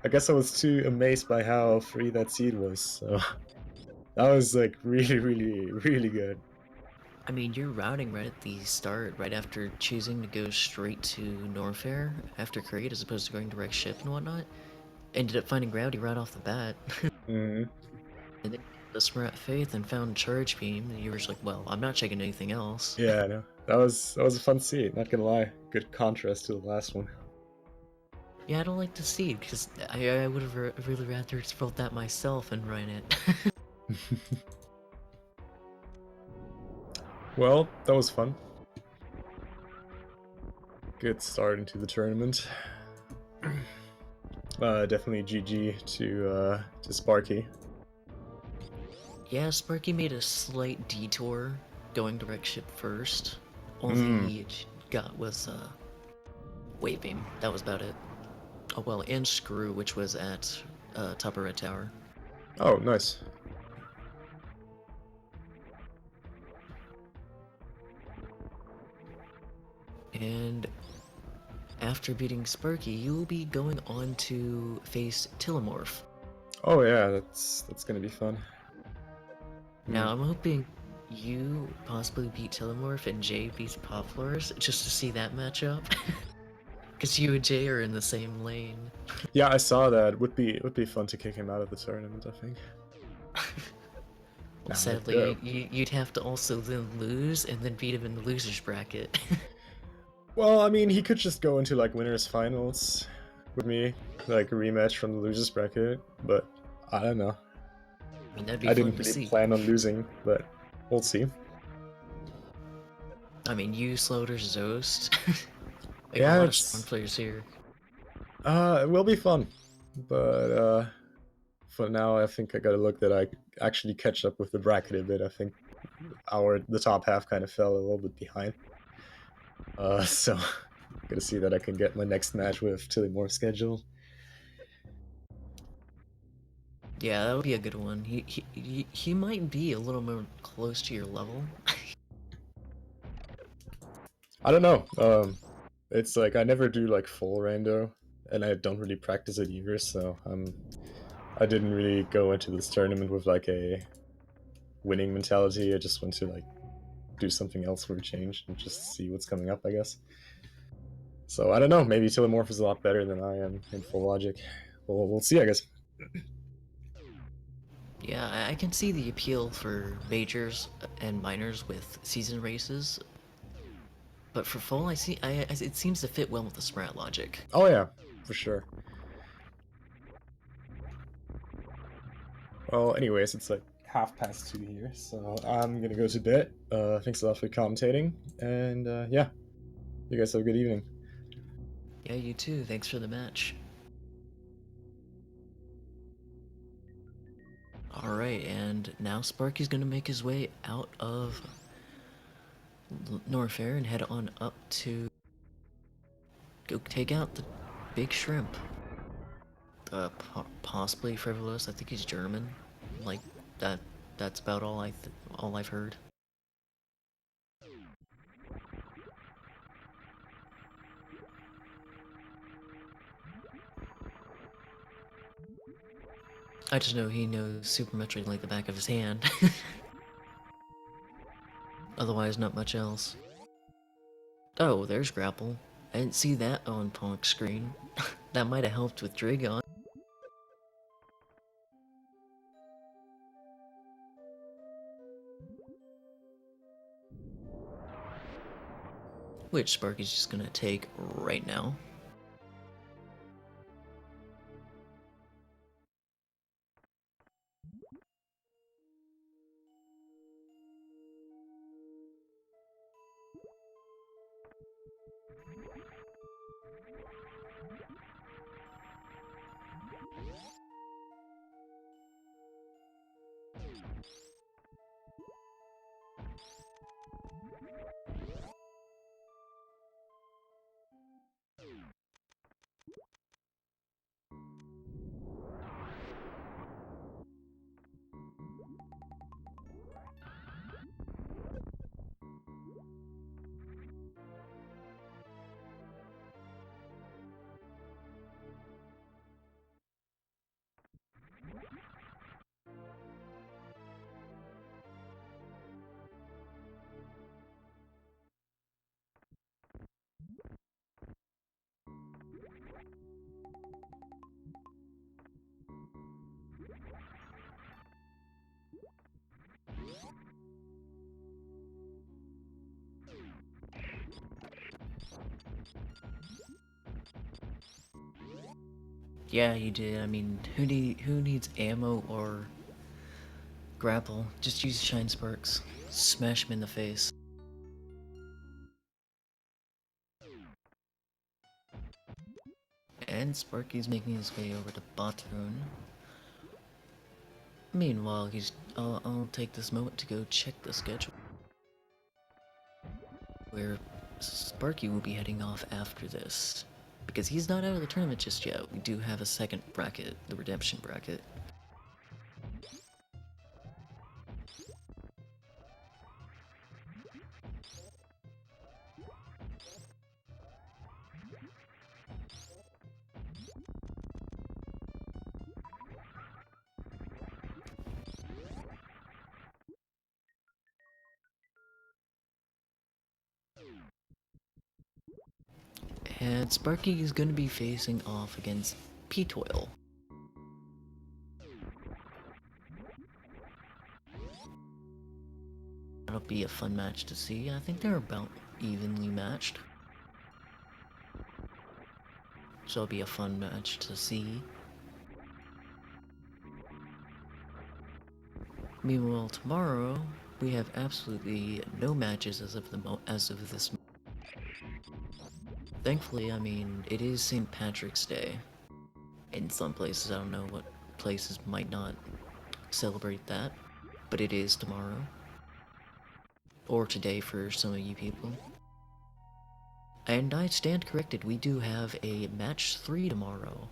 I guess I was too amazed by how free that seed was. So that was like really good. I mean, you're routing right at the start, right after choosing to go straight to Norfair after Crate as opposed to going direct ship and whatnot. Ended up finding Rowdy right off the bat. Mm-hmm. And then the SMRAT Faith and found Charge Beam, and you were just like, well, I'm not checking anything else. Yeah, no, that was a fun seed. Not gonna lie, good contrast to the last one. Yeah, I don't like the seed, because I would have really rather rolled that myself and run it. Well, that was fun. Good start into the tournament. Definitely GG to Sparky. Yeah, Sparky made a slight detour going direct ship first. All he got was Wave Beam. That was about it. Oh well, and Screw, which was at top of Red Tower. Oh, nice. And after beating Sparky, you will be going on to face Tillamorph. Oh yeah, that's gonna be fun. Now I'm hoping you possibly beat Tillamorph and Jay beats Poplars just to see that matchup. Because you and Jay are in the same lane. Yeah, I saw that. Would be fun to kick him out of the tournament, I think. Well, sadly, you'd have to also then lose and then beat him in the loser's bracket. Well, I mean, he could just go into like winners finals with me, like a rematch from the losers bracket. But I don't know. I mean, that'd be I fun didn't to really see. plan on losing, but we'll see. I mean, you, Slaughter, Zost. Yeah, a lot of strong players here. It will be fun, but for now, I think I gotta look that I actually catch up with the bracket a bit. I think the top half kind of fell a little bit behind. So gotta see that I can get my next match with Tillamorph scheduled. Yeah, that would be a good one. He might be a little more close to your level. I don't know. It's like I never do like full rando, and I don't really practice it either. So I didn't really go into this tournament with like a winning mentality. I just went to like do something else for a change and just see what's coming up, I guess. So I don't know. Maybe Telemorph is a lot better than I am in full logic. We'll see, I guess. Yeah, I can see the appeal for majors and minors with season races, but for full, it seems to fit well with the SMRAT logic. Oh yeah, for sure. Well, anyways, it's like 2:30 here, so I'm gonna go to bed. Thanks a lot for commentating, and yeah, you guys have a good evening. Yeah, you too. Thanks for the match. Alright, and now Sparky's gonna make his way out of Norfair and head on up to go take out the big shrimp. Possibly frivolous. I think he's German. Like that. That's about all I've heard. I just know he knows Super Metroid like the back of his hand. Otherwise, not much else. Oh, there's Grapple. I didn't see that on Ponk's screen. That might have helped with Dragon. Which Sparky's just gonna take right now. Yeah, you did. I mean, who needs ammo or grapple? Just use Shine Sparks. Smash him in the face. And Sparky's making his way over to Botrun. Meanwhile, I'll take this moment to go check the schedule, where Sparky will be heading off after this. Because he's not out of the tournament just yet. We do have a second bracket, the redemption bracket. And Sparky is going to be facing off against P-Toil. That'll be a fun match to see. I think they're about evenly matched. So it'll be a fun match to see. Meanwhile, tomorrow we have absolutely no matches as of this. Thankfully, I mean, it is St. Patrick's Day. In some places, I don't know what places might not celebrate that, but it is tomorrow. Or today for some of you people. And I stand corrected, we do have a match 3 tomorrow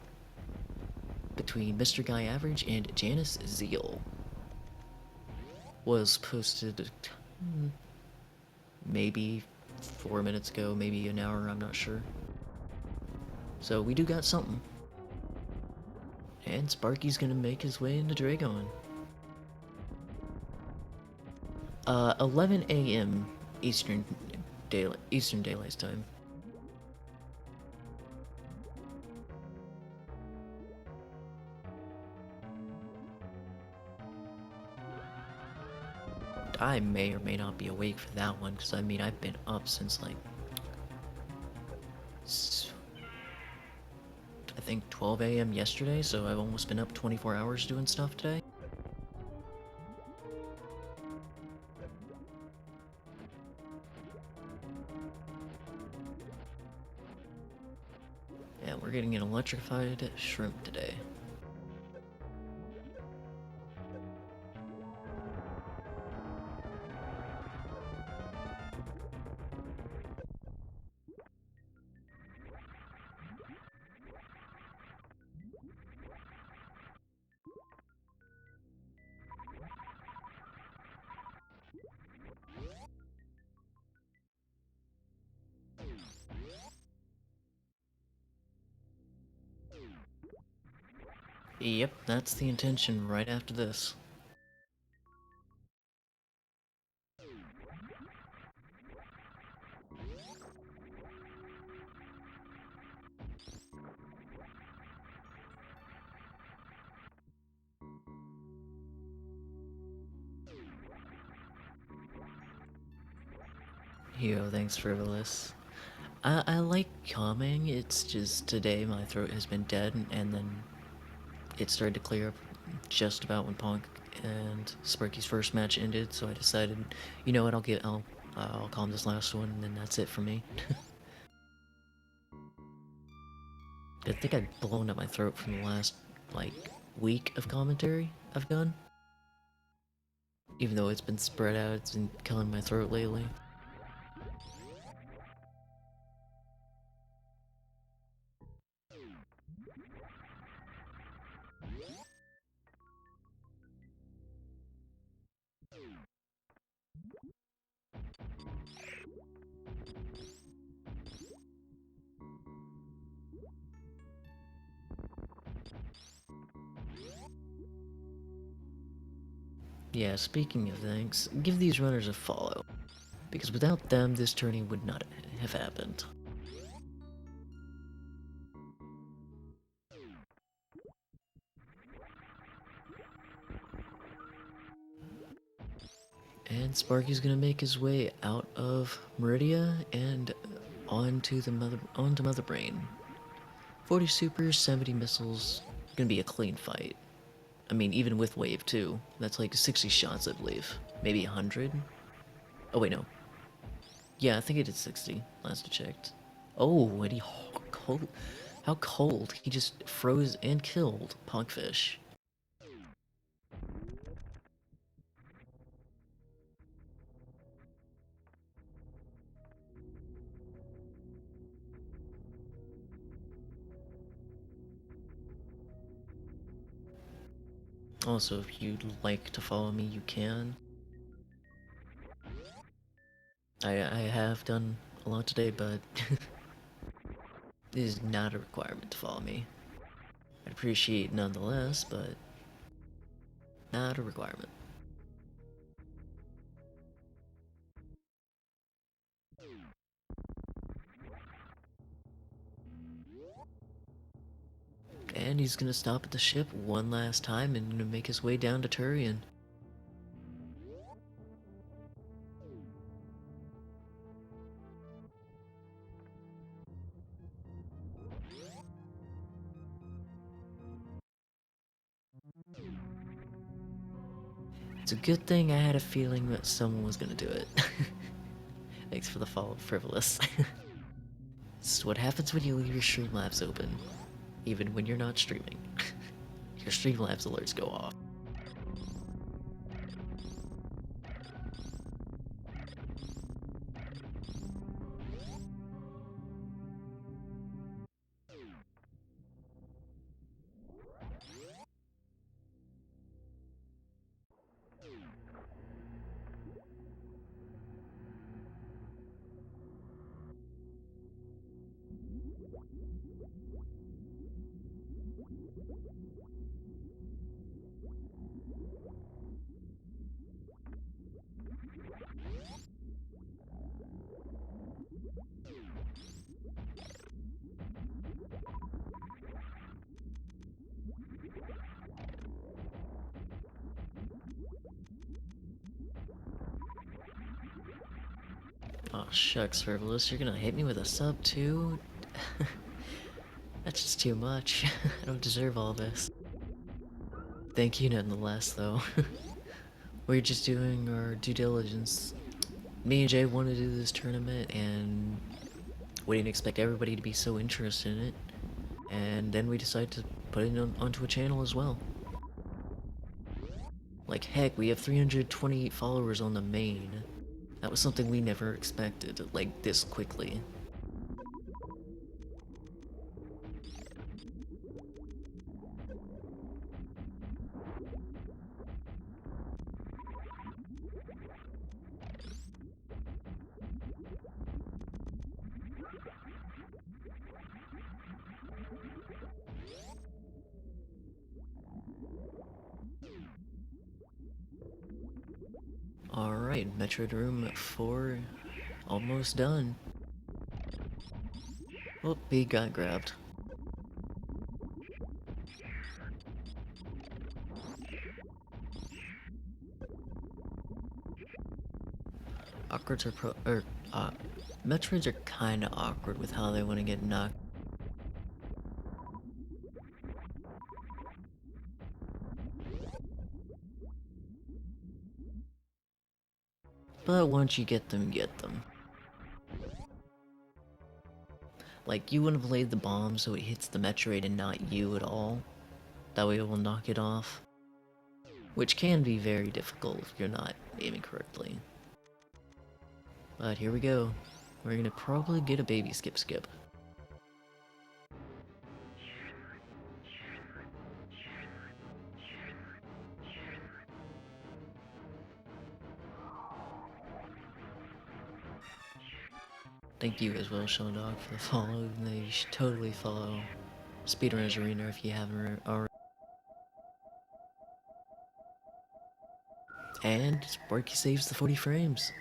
between Mr. Guy Average and Janice Zeal. Was posted maybe 4 minutes ago, maybe an hour, I'm not sure. So we do got something. And Sparky's gonna make his way into Dragon. 11 a.m. Eastern Daylight Time. I may or may not be awake for that one, because I mean, I've been up since like I think 12 a.m. yesterday, so I've almost been up 24 hours doing stuff today. Yeah, we're getting an electrified shrimp today. Yep, that's the intention right after this. Yo, thanks Frivolous. I like calming, it's just today my throat has been dead, and then it started to clear up just about when Ponk and Sparky's first match ended, so I decided, you know what, I'll calm this last one, and then that's it for me. I think I've blown up my throat from the last, like, week of commentary I've done. Even though it's been spread out, it's been killing my throat lately. Yeah, speaking of thanks, give these runners a follow, because without them, this tourney would not have happened. And Sparky's gonna make his way out of Meridia and onto Mother Brain. 40 supers, 70 missiles, gonna be a clean fight. I mean, even with wave 2, that's like 60 shots, I believe. Maybe 100? Oh wait, no. Yeah, I think it did 60, last I checked. Oh, and he cold. How cold? He just froze and killed Punkfish. Also, if you'd like to follow me, you can. I have done a lot today, but it is not a requirement to follow me. I'd appreciate it nonetheless, but not a requirement. And he's gonna stop at the ship one last time and gonna make his way down to Turian. It's a good thing I had a feeling that someone was gonna do it. Thanks for the follow, Frivolous. This is what happens when you leave your Streamlabs open, even when you're not streaming. Your Streamlabs alerts go off. Shucks, Frivolous, you're gonna hit me with a sub too? That's just too much. I don't deserve all this. Thank you nonetheless, though. We're just doing our due diligence. Me and Jay wanted to do this tournament, and we didn't expect everybody to be so interested in it. And then we decided to put it onto a channel as well. Like, heck, we have 328 followers on the main. That was something we never expected, like, this quickly. Alright, Metroid Room 4, almost done. Oh, he got grabbed. Awkwards are Metroids are kinda awkward with how they want to get knocked. But once you get them, get them. Like, you want to laid the bomb so it hits the Metroid and not you at all. That way it will knock it off. Which can be very difficult if you're not aiming correctly. But here we go. We're gonna probably get a baby skip. Thank you as well, Sean Dog, for the follow. You should totally follow Speedrunners Arena if you haven't already. And Sparky saves the 40 frames.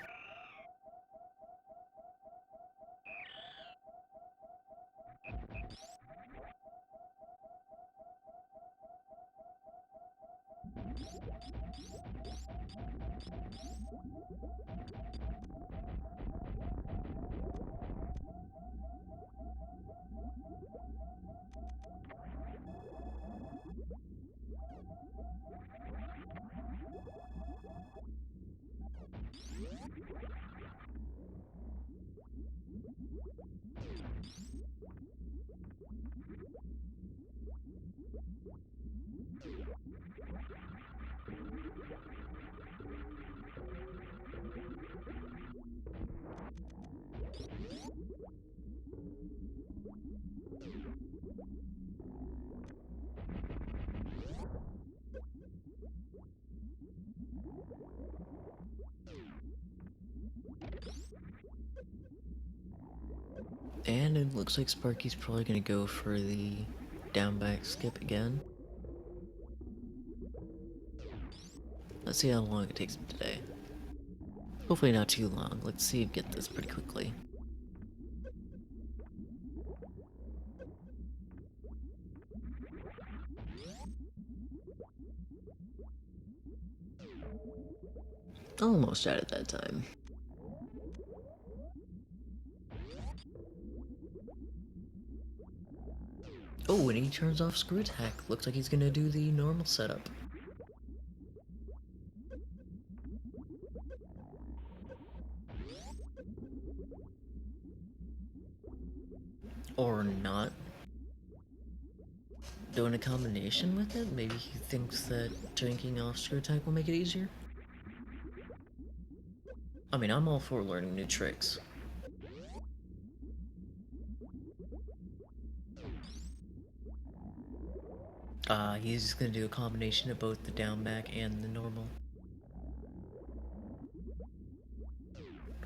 And it looks like Sparky's probably gonna go for the down back skip again. Let's see how long it takes him today. Hopefully not too long. Let's see him get this pretty quickly. Almost out of that time. Oh, and he turns off screw attack. Looks like he's gonna do the normal setup. Or not. Doing a combination with it? Maybe he thinks that drinking off screw attack will make it easier? I mean, I'm all for learning new tricks. He's just gonna do a combination of both the down back and the normal.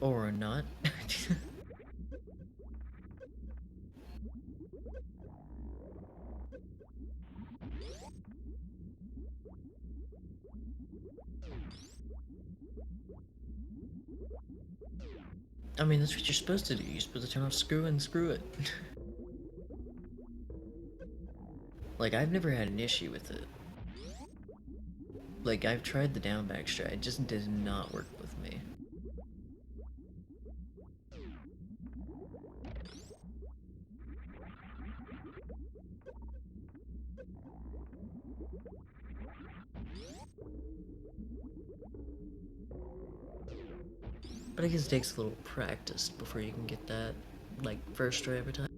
Or not. I mean, that's what you're supposed to do. You're supposed to turn off screw and screw it. Like, I've never had an issue with it. Like, I've tried the down back strat, it just does not work with me. But I guess it takes a little practice before you can get that, like, first try every time.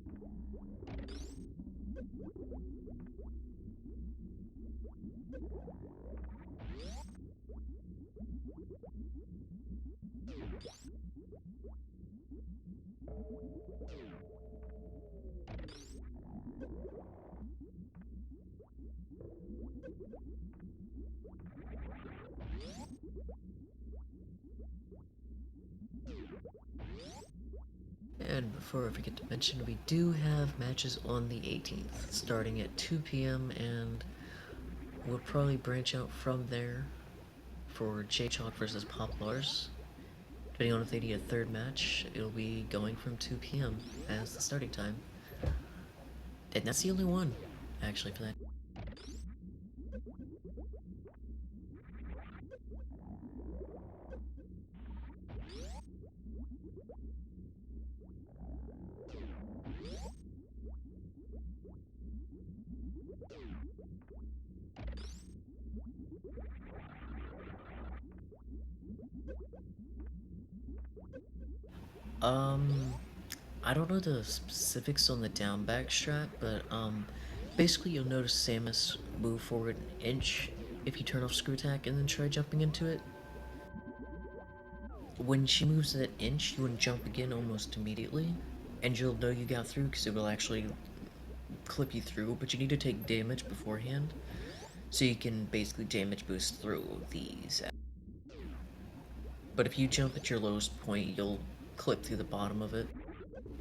And before I forget to mention, we do have matches on the 18th, starting at 2 p.m., and we'll probably branch out from there for J-Chalk versus Pop Lars. Depending on if they need a third match, it'll be going from 2 p.m. as the starting time. And that's the only one, actually, for that. I don't know the specifics on the down back strat, but basically you'll notice Samus move forward an inch if you turn off screw attack and then try jumping into it. When she moves that inch, you want to jump again almost immediately, and you'll know you got through because it will actually clip you through, but you need to take damage beforehand, so you can basically damage boost through these. But if you jump at your lowest point, you'll clip through the bottom of it.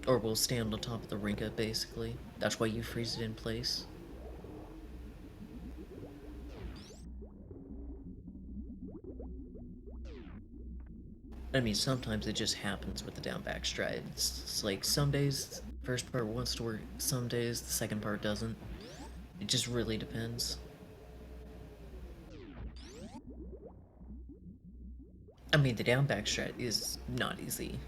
Or will stand on top of the ringa, basically. That's why you freeze it in place. I mean, sometimes it just happens with the down back stride. It's like some days the first part wants to work, some days the second part doesn't. It just really depends. I mean, the down back strat is not easy.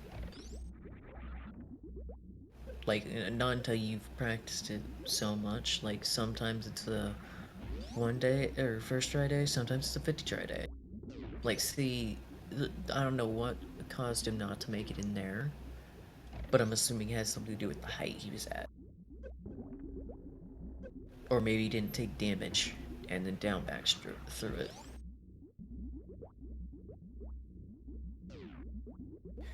Like, not until you've practiced it so much. Like, sometimes it's a 1 day, or first try day, sometimes it's a 50 try day. Like, see, I don't know what caused him not to make it in there, but I'm assuming it has something to do with the height he was at. Or maybe he didn't take damage and then down back through it.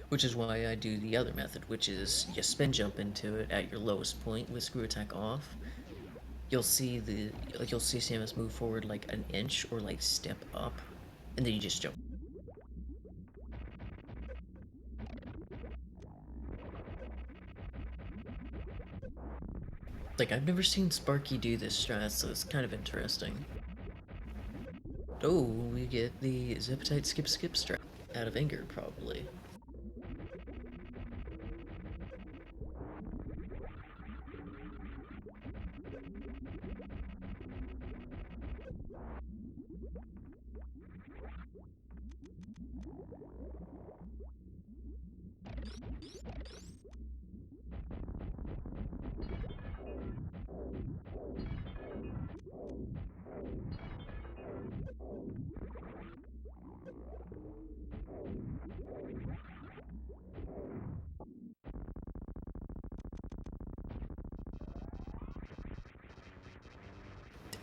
Which is why I do the other method, which is you spin jump into it at your lowest point with screw attack off. You'll see Samus move forward like an inch or like step up, and then you just jump. Like, I've never seen Sparky do this strat, so it's kind of interesting. Oh, we get the Zepatite skip strat out of anger, probably.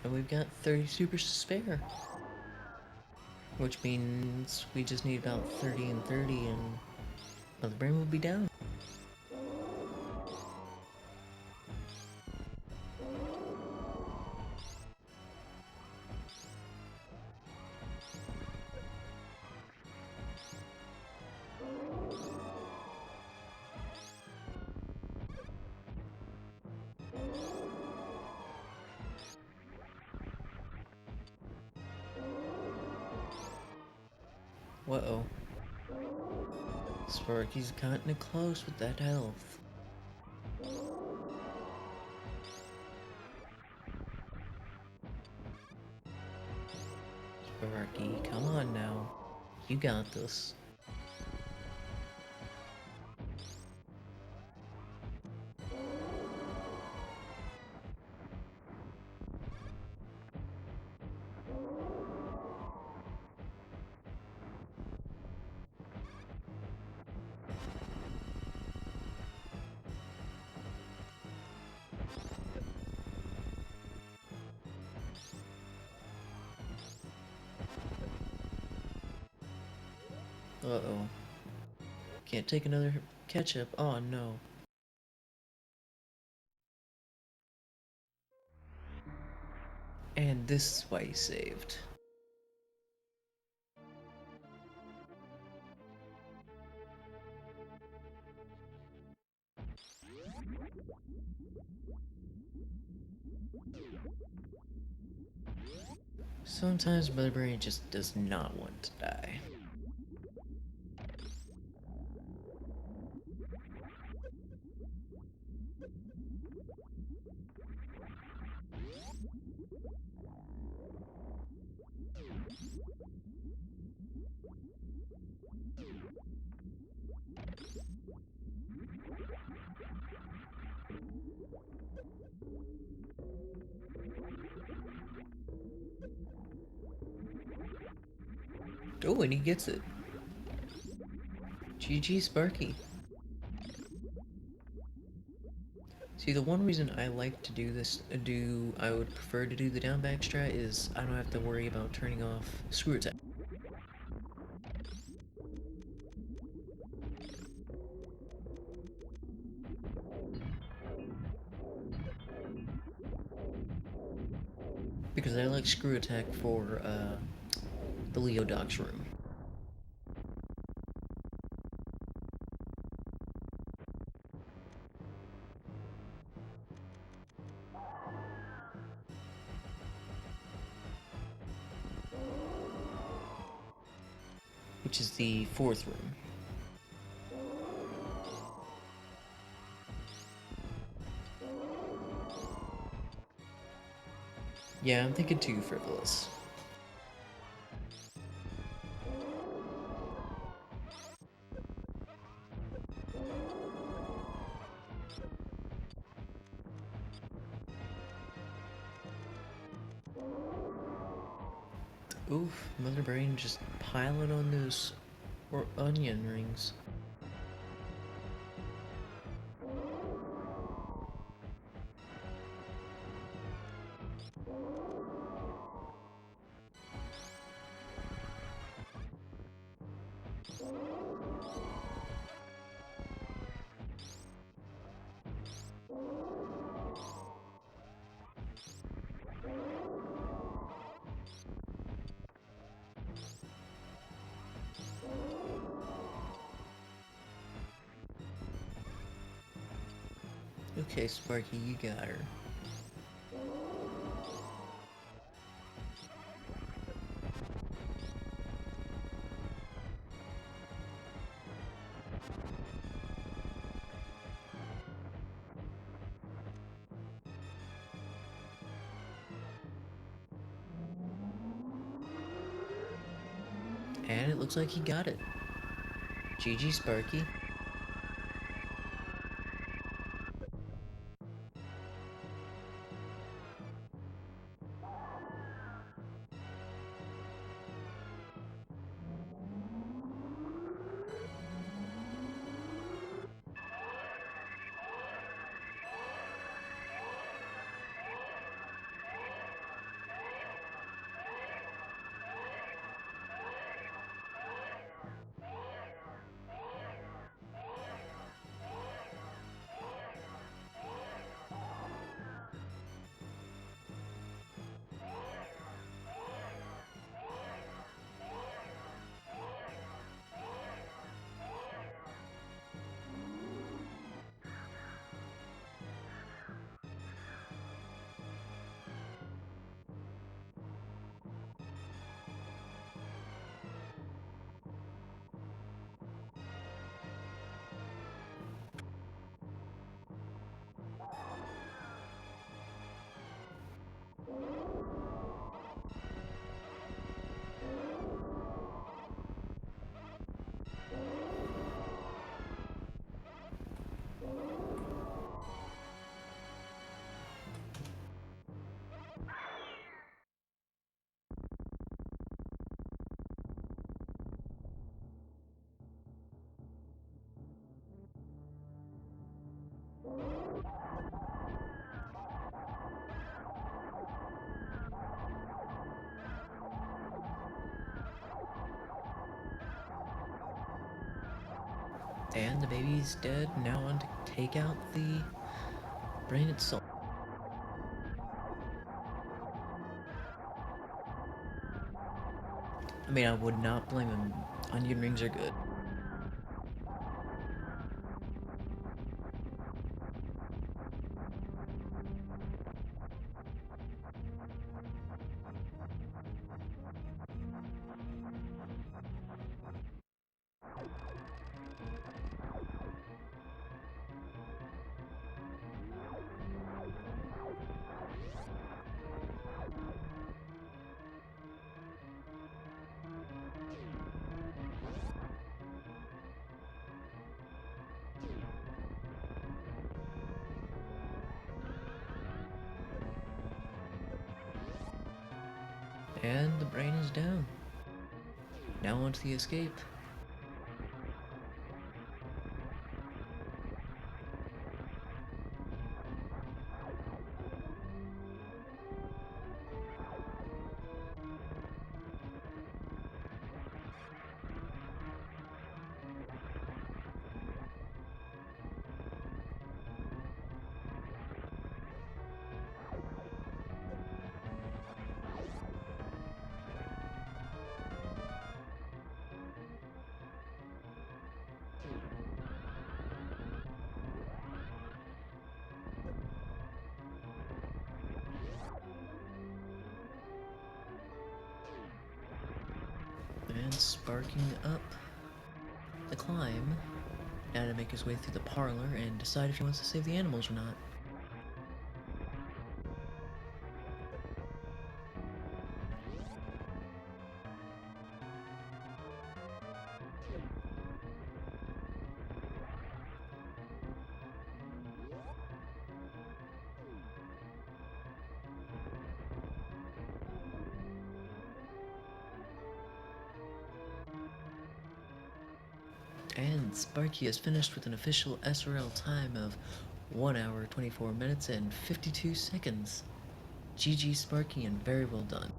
And we've got 30 supers to spare. Which means we just need about 30 and 30 and the brain will be down. Uh-oh. Sparky's cutting it close with that health. Sparky, come on now. You got this. Uh-oh. Can't take another ketchup. Oh, no. And this is why he saved. Sometimes my brain just does not want to die. Oh, and he gets it. GG Sparky. See, the one reason I like to do this, I would prefer to do the down back strat is I don't have to worry about turning off screw attack. Because I like screw attack for, the Leo Doc's room. Which is the fourth room. Yeah, I'm thinking too frivolous. Oof, Mother Brain just piling on those or onion rings. Okay, Sparky, you got her. And it looks like he got it. GG Sparky. And the baby's dead. Now on to take out the brain itself. I mean, I would not blame him. Onion rings are good. And the brain is down. Now on to the escape. And sparking up the climb. Now to make his way through the parlor and decide if he wants to save the animals or not. And Sparky is finished with an official SRL time of 1 hour, 24 minutes, and 52 seconds. GG Sparky and very well done.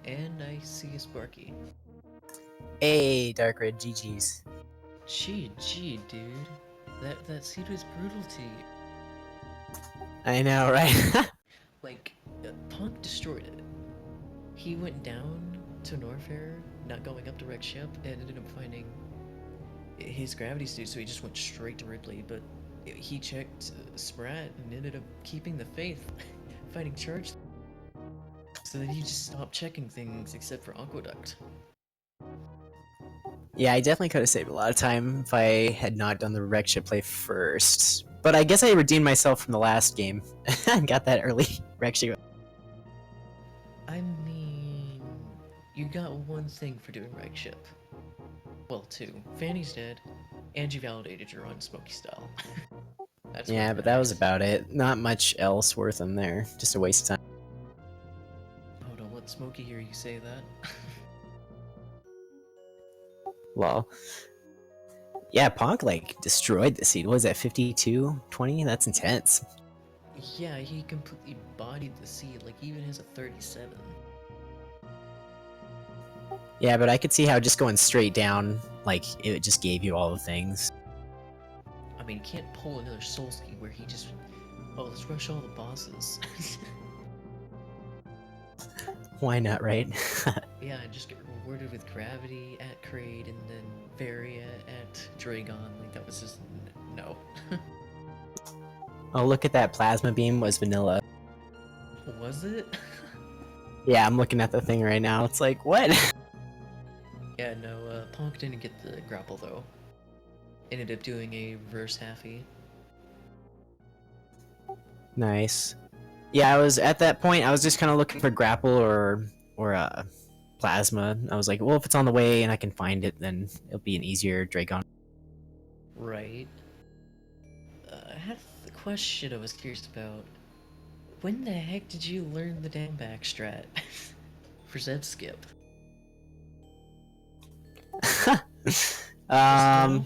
And I see a Sparky. Hey, Dark Red GG's. GG, dude. That seed was brutal to you. I know, right? Like, Ponk destroyed it. He went down to Norfair, not going up direct ship, and ended up finding his gravity suit, so he just went straight to Ripley, but he checked SMRAT and ended up keeping the faith, fighting Charge. So then he just stopped checking things except for Aqueduct. Yeah, I definitely could have saved a lot of time if I had not done the wreck ship play first. But I guess I redeemed myself from the last game. I got that early wreck ship. I mean, you got one thing for doing right ship. Well, two. Fanny's dead, and you validated your own Smoky style. That's Yeah, what but that was matters. about it. Not much else worth in there. Just a waste of time. Oh, don't let Smokey hear you say that. Well, yeah, Ponk like destroyed the seed. What was that, 52-20? That's intense. Yeah, he completely bodied the seed, like he even has a 37. Yeah, but I could see how just going straight down, like, it just gave you all the things. I mean, he can't pull another Soulski where he just, oh, let's rush all the bosses. Why not, right? Yeah, and just get rewarded with Gravity at Kraid and then Varia at Dragon. Like, that was just, no. Oh, look at that plasma beam was vanilla. Was it? Yeah, I'm looking at the thing right now. It's like, what? Yeah, no, Ponk didn't get the grapple though. Ended up doing a reverse halfie. Nice. Yeah, I was at that point. I was just kind of looking for grapple or plasma. I was like, well, if it's on the way and I can find it, then it'll be an easier Dragon. Right. I had a question I was curious about. When the heck did you learn the down back strat for Zeb skip? Just now?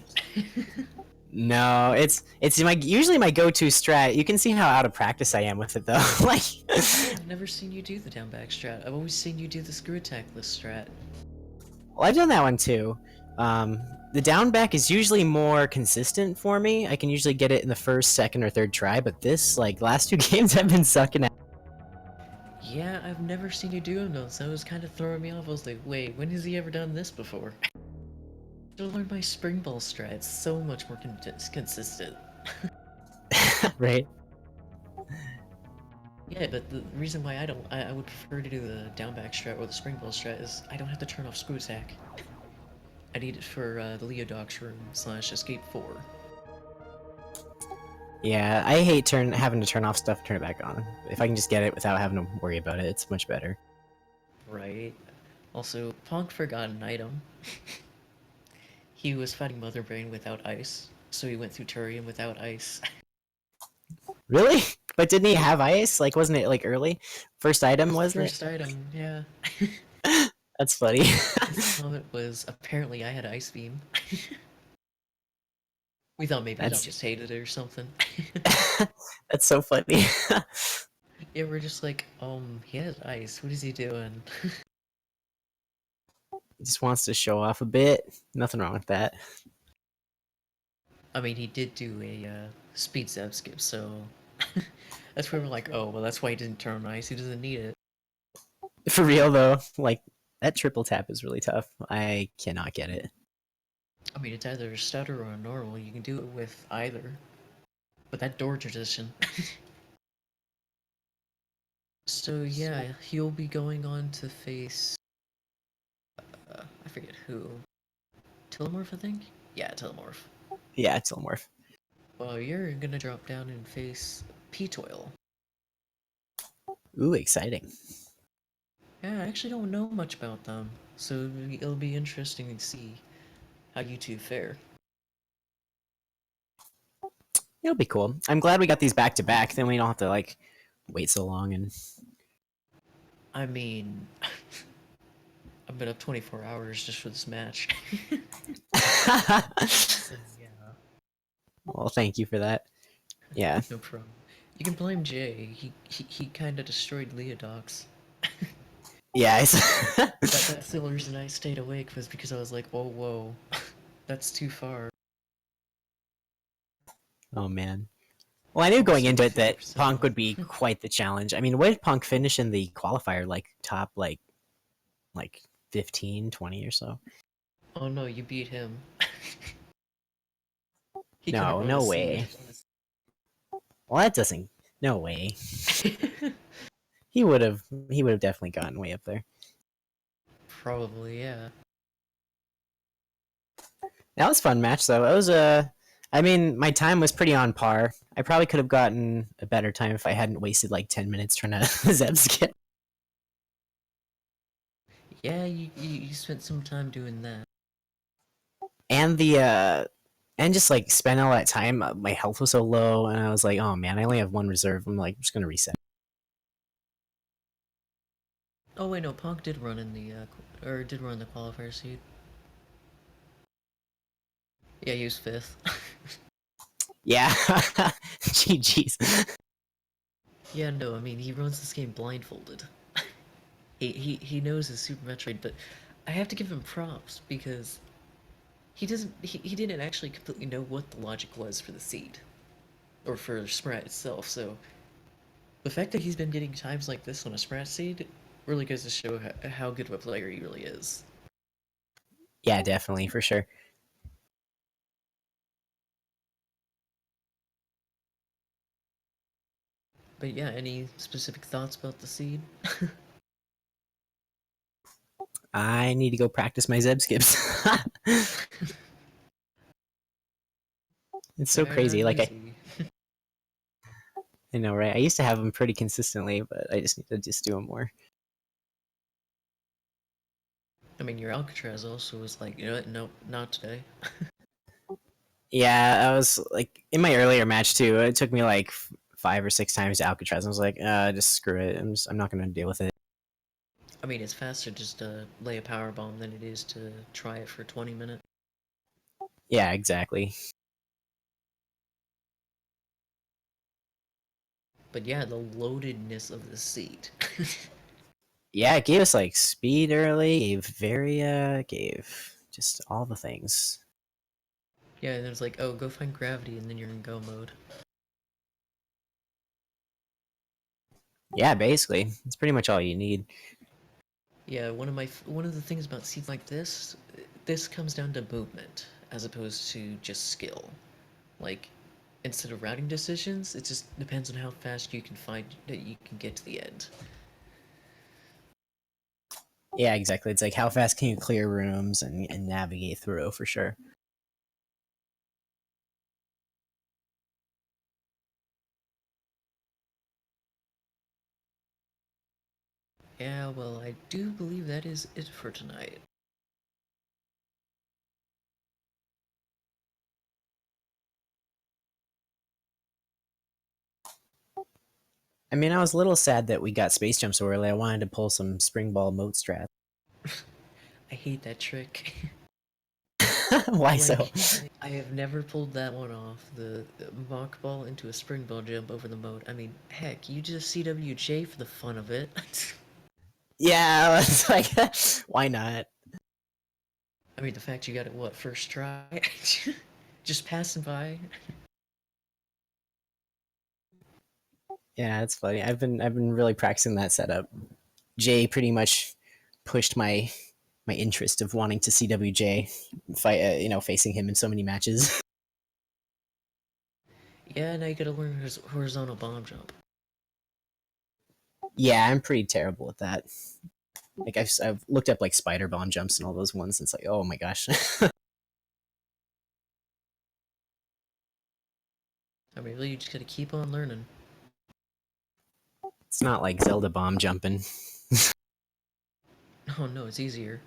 No, it's usually my go-to strat. You can see how out of practice I am with it though. Like, I've never seen you do the down back strat. I've always seen you do the screw attack list strat. well, I've done that one too. The down back is usually more consistent for me. I can usually get it in the first, second, or third try, but this, like, last 2 games I've been sucking at. Yeah, I've never seen you do them though, so it was kind of throwing me off. I was like, wait, when has he ever done this before? I learned my spring ball strat. It's so much more consistent. Right? Yeah, but the reason why I would prefer to do the down back strat or the spring ball strat is I don't have to turn off screw attack. I need it for the Leodox room / escape 4. Yeah, I hate having to turn off stuff, turn it back on. If I can just get it without having to worry about it, it's much better. Right. Also, Ponk forgot an item. He was fighting Mother Brain without ice, so he went through Turian without ice. Really? But didn't he have ice? Like, wasn't it, like, early? First item, wasn't it? First item, yeah. That's funny. His comment was, apparently I had ice beam. We thought maybe he just hated it or something. That's so funny. Yeah, we're just like, he has ice. What is he doing? He just wants to show off a bit. Nothing wrong with that. I mean, he did do a speed zap skip, so that's where we're like, oh, well, that's why he didn't turn on ice. He doesn't need it. For real, though, like, that triple tap is really tough. I cannot get it. I mean, it's either a stutter or a normal. You can do it with either. But that door tradition. So yeah, he'll be going on to face... I forget who. Telemorph, I think? Yeah, Telemorph. Yeah, it's Telemorph. Well, you're gonna drop down and face P-Toil. Ooh, exciting. Yeah, I actually don't know much about them, so it'll be interesting to see how you two fare. It'll be cool. I'm glad we got these back to back. Then we don't have to like wait so long. And I mean, I've been up 24 hours just for this match. So, yeah. Well, thank you for that. Yeah. No problem. You can blame Jay. He kind of destroyed Leodox. Yeah. That's the reason I stayed awake was because I was like, oh whoa, that's too far. Oh man. Well, I knew going into it that Ponk would be quite the challenge. I mean, what did Ponk finish in the qualifier? Like top like 15, 20 or so? Oh no, you beat him. No way. Well, that doesn't. No way. He would have definitely gotten way up there. Probably, yeah. That was a fun match, though. It was I mean, my time was pretty on par. I probably could have gotten a better time if I hadn't wasted like 10 minutes trying to Zeb skip. Yeah, you spent some time doing that. And and just like spend all that time, my health was so low, and I was like, oh man, I only have one reserve. I'm like, I'm just gonna reset. Oh wait, no, Ponk did run in the did run the qualifier seed. Yeah, he was 5th. Yeah, GG's. Yeah, no, I mean he runs this game blindfolded. he knows his Super Metroid, but I have to give him props because he didn't actually completely know what the logic was for the seed or for SMRAT itself. So the fact that he's been getting times like this on a SMRAT seed really goes to show how good of a player he really is. Yeah, definitely, for sure. But yeah, any specific thoughts about the seed? I need to go practice my Zeb skips. It's so crazy. Like I know, right? I used to have them pretty consistently, but I just need to just do them more. I mean, your Alcatraz also was like, you know what? Nope, not today. Yeah, I was like in my earlier match too. It took me like 5 or 6 times to Alcatraz. And I was like, just screw it. I'm not gonna deal with it. I mean, it's faster just to lay a power bomb than it is to try it for 20 minutes. Yeah, exactly. But yeah, the loadedness of the seat. Yeah, it gave us like speed early, gave Varia, gave just all the things. Yeah, and then it's like, oh, go find gravity, and then you're in go mode. Yeah, basically, it's pretty much all you need. Yeah, one of the things about seats like this comes down to movement as opposed to just skill. Like, instead of routing decisions, it just depends on how fast you can find that you can get to the end. Yeah, exactly. It's like how fast can you clear rooms and navigate through for sure. Yeah, well, I do believe that is it for tonight. I mean, I was a little sad that we got space jump so early. I wanted to pull some spring ball moat strat. I hate that trick. Why so? Like, I have never pulled that one off. The mock ball into a spring ball jump over the moat. I mean, heck, you just CWJ for the fun of it. Yeah, it's like, why not? I mean, the fact you got it, what, first try? Just passing by? Yeah, it's funny. I've been really practicing that setup. Jay pretty much pushed my interest of wanting to CWJ fight, facing him in so many matches. Yeah, now you gotta learn horizontal bomb jump. Yeah, I'm pretty terrible at that. Like I've looked up like spider bomb jumps and all those ones. And it's like, oh my gosh. I mean, really, you just gotta keep on learning. It's not like Zelda bomb jumping. Oh no, it's easier.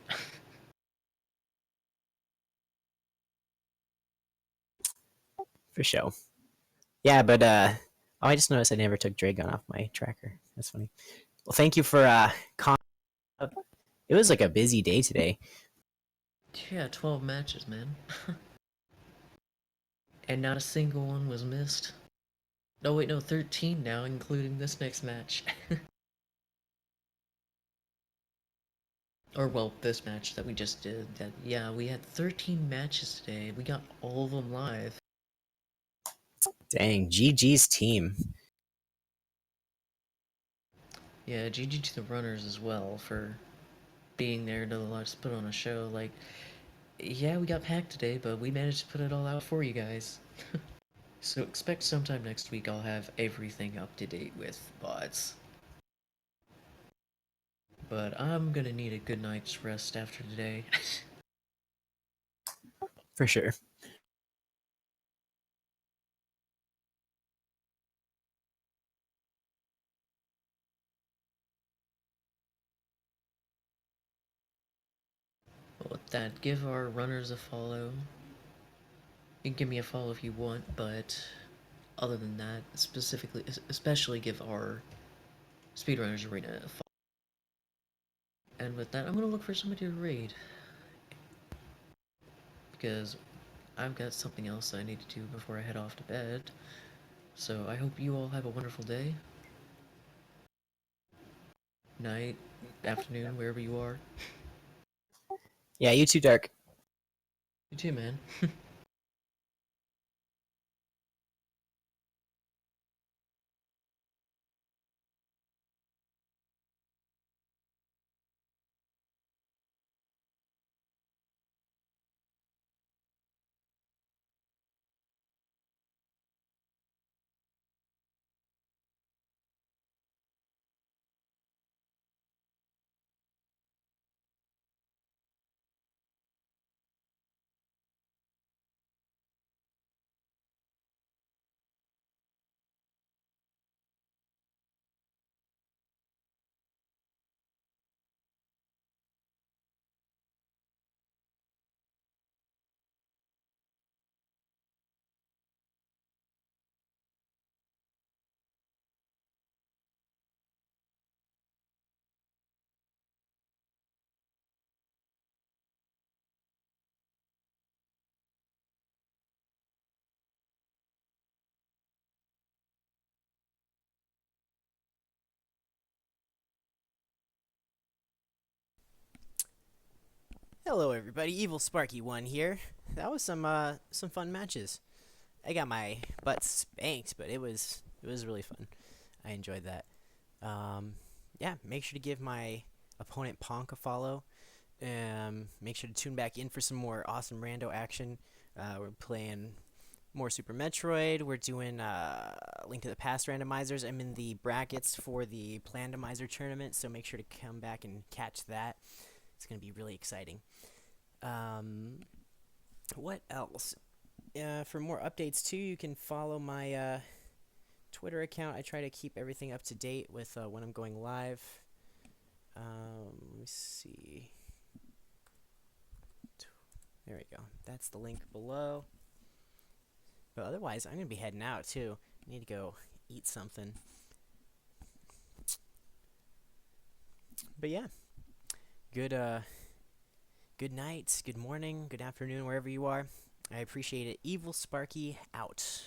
For sure. Yeah, but oh, I just noticed I never took Dragon off my tracker. That's funny. Well, thank you for it was like a busy day today. Yeah, 12 matches, man. And not a single one was missed. No, wait, no, 13 now, including this next match. Or, well, this match that we just did. That, yeah, we had 13 matches today. We got all of them live. Dang, GG's team. Yeah, GG to the runners as well for being there to let us put on a show. Like, yeah, we got packed today, but we managed to put it all out for you guys. So expect sometime next week I'll have everything up to date with bots. But I'm gonna need a good night's rest after today. For sure. But with that, give our runners a follow. You can give me a follow if you want, but other than that, especially give our Speedrunners Arena a follow. And with that, I'm gonna look for somebody to raid. Because I've got something else I need to do before I head off to bed. So I hope you all have a wonderful day, night, afternoon, wherever you are. Yeah, you too, Dark. You too, man. Hello, everybody. EvilSparky1 here. That was some fun matches. I got my butt spanked, but it was really fun. I enjoyed that. Yeah, make sure to give my opponent Ponk a follow. Make sure to tune back in for some more awesome rando action. We're playing more Super Metroid. We're doing Link to the Past randomizers. I'm in the brackets for the Plandomizer tournament, so make sure to come back and catch that. It's going to be really exciting. What else? For more updates, too, you can follow my Twitter account. I try to keep everything up to date with when I'm going live. Let me see. There we go. That's the link below. But otherwise, I'm going to be heading out, too. I need to go eat something. But yeah. Good night, good morning, good afternoon, wherever you are. I appreciate it. EvilSparky out.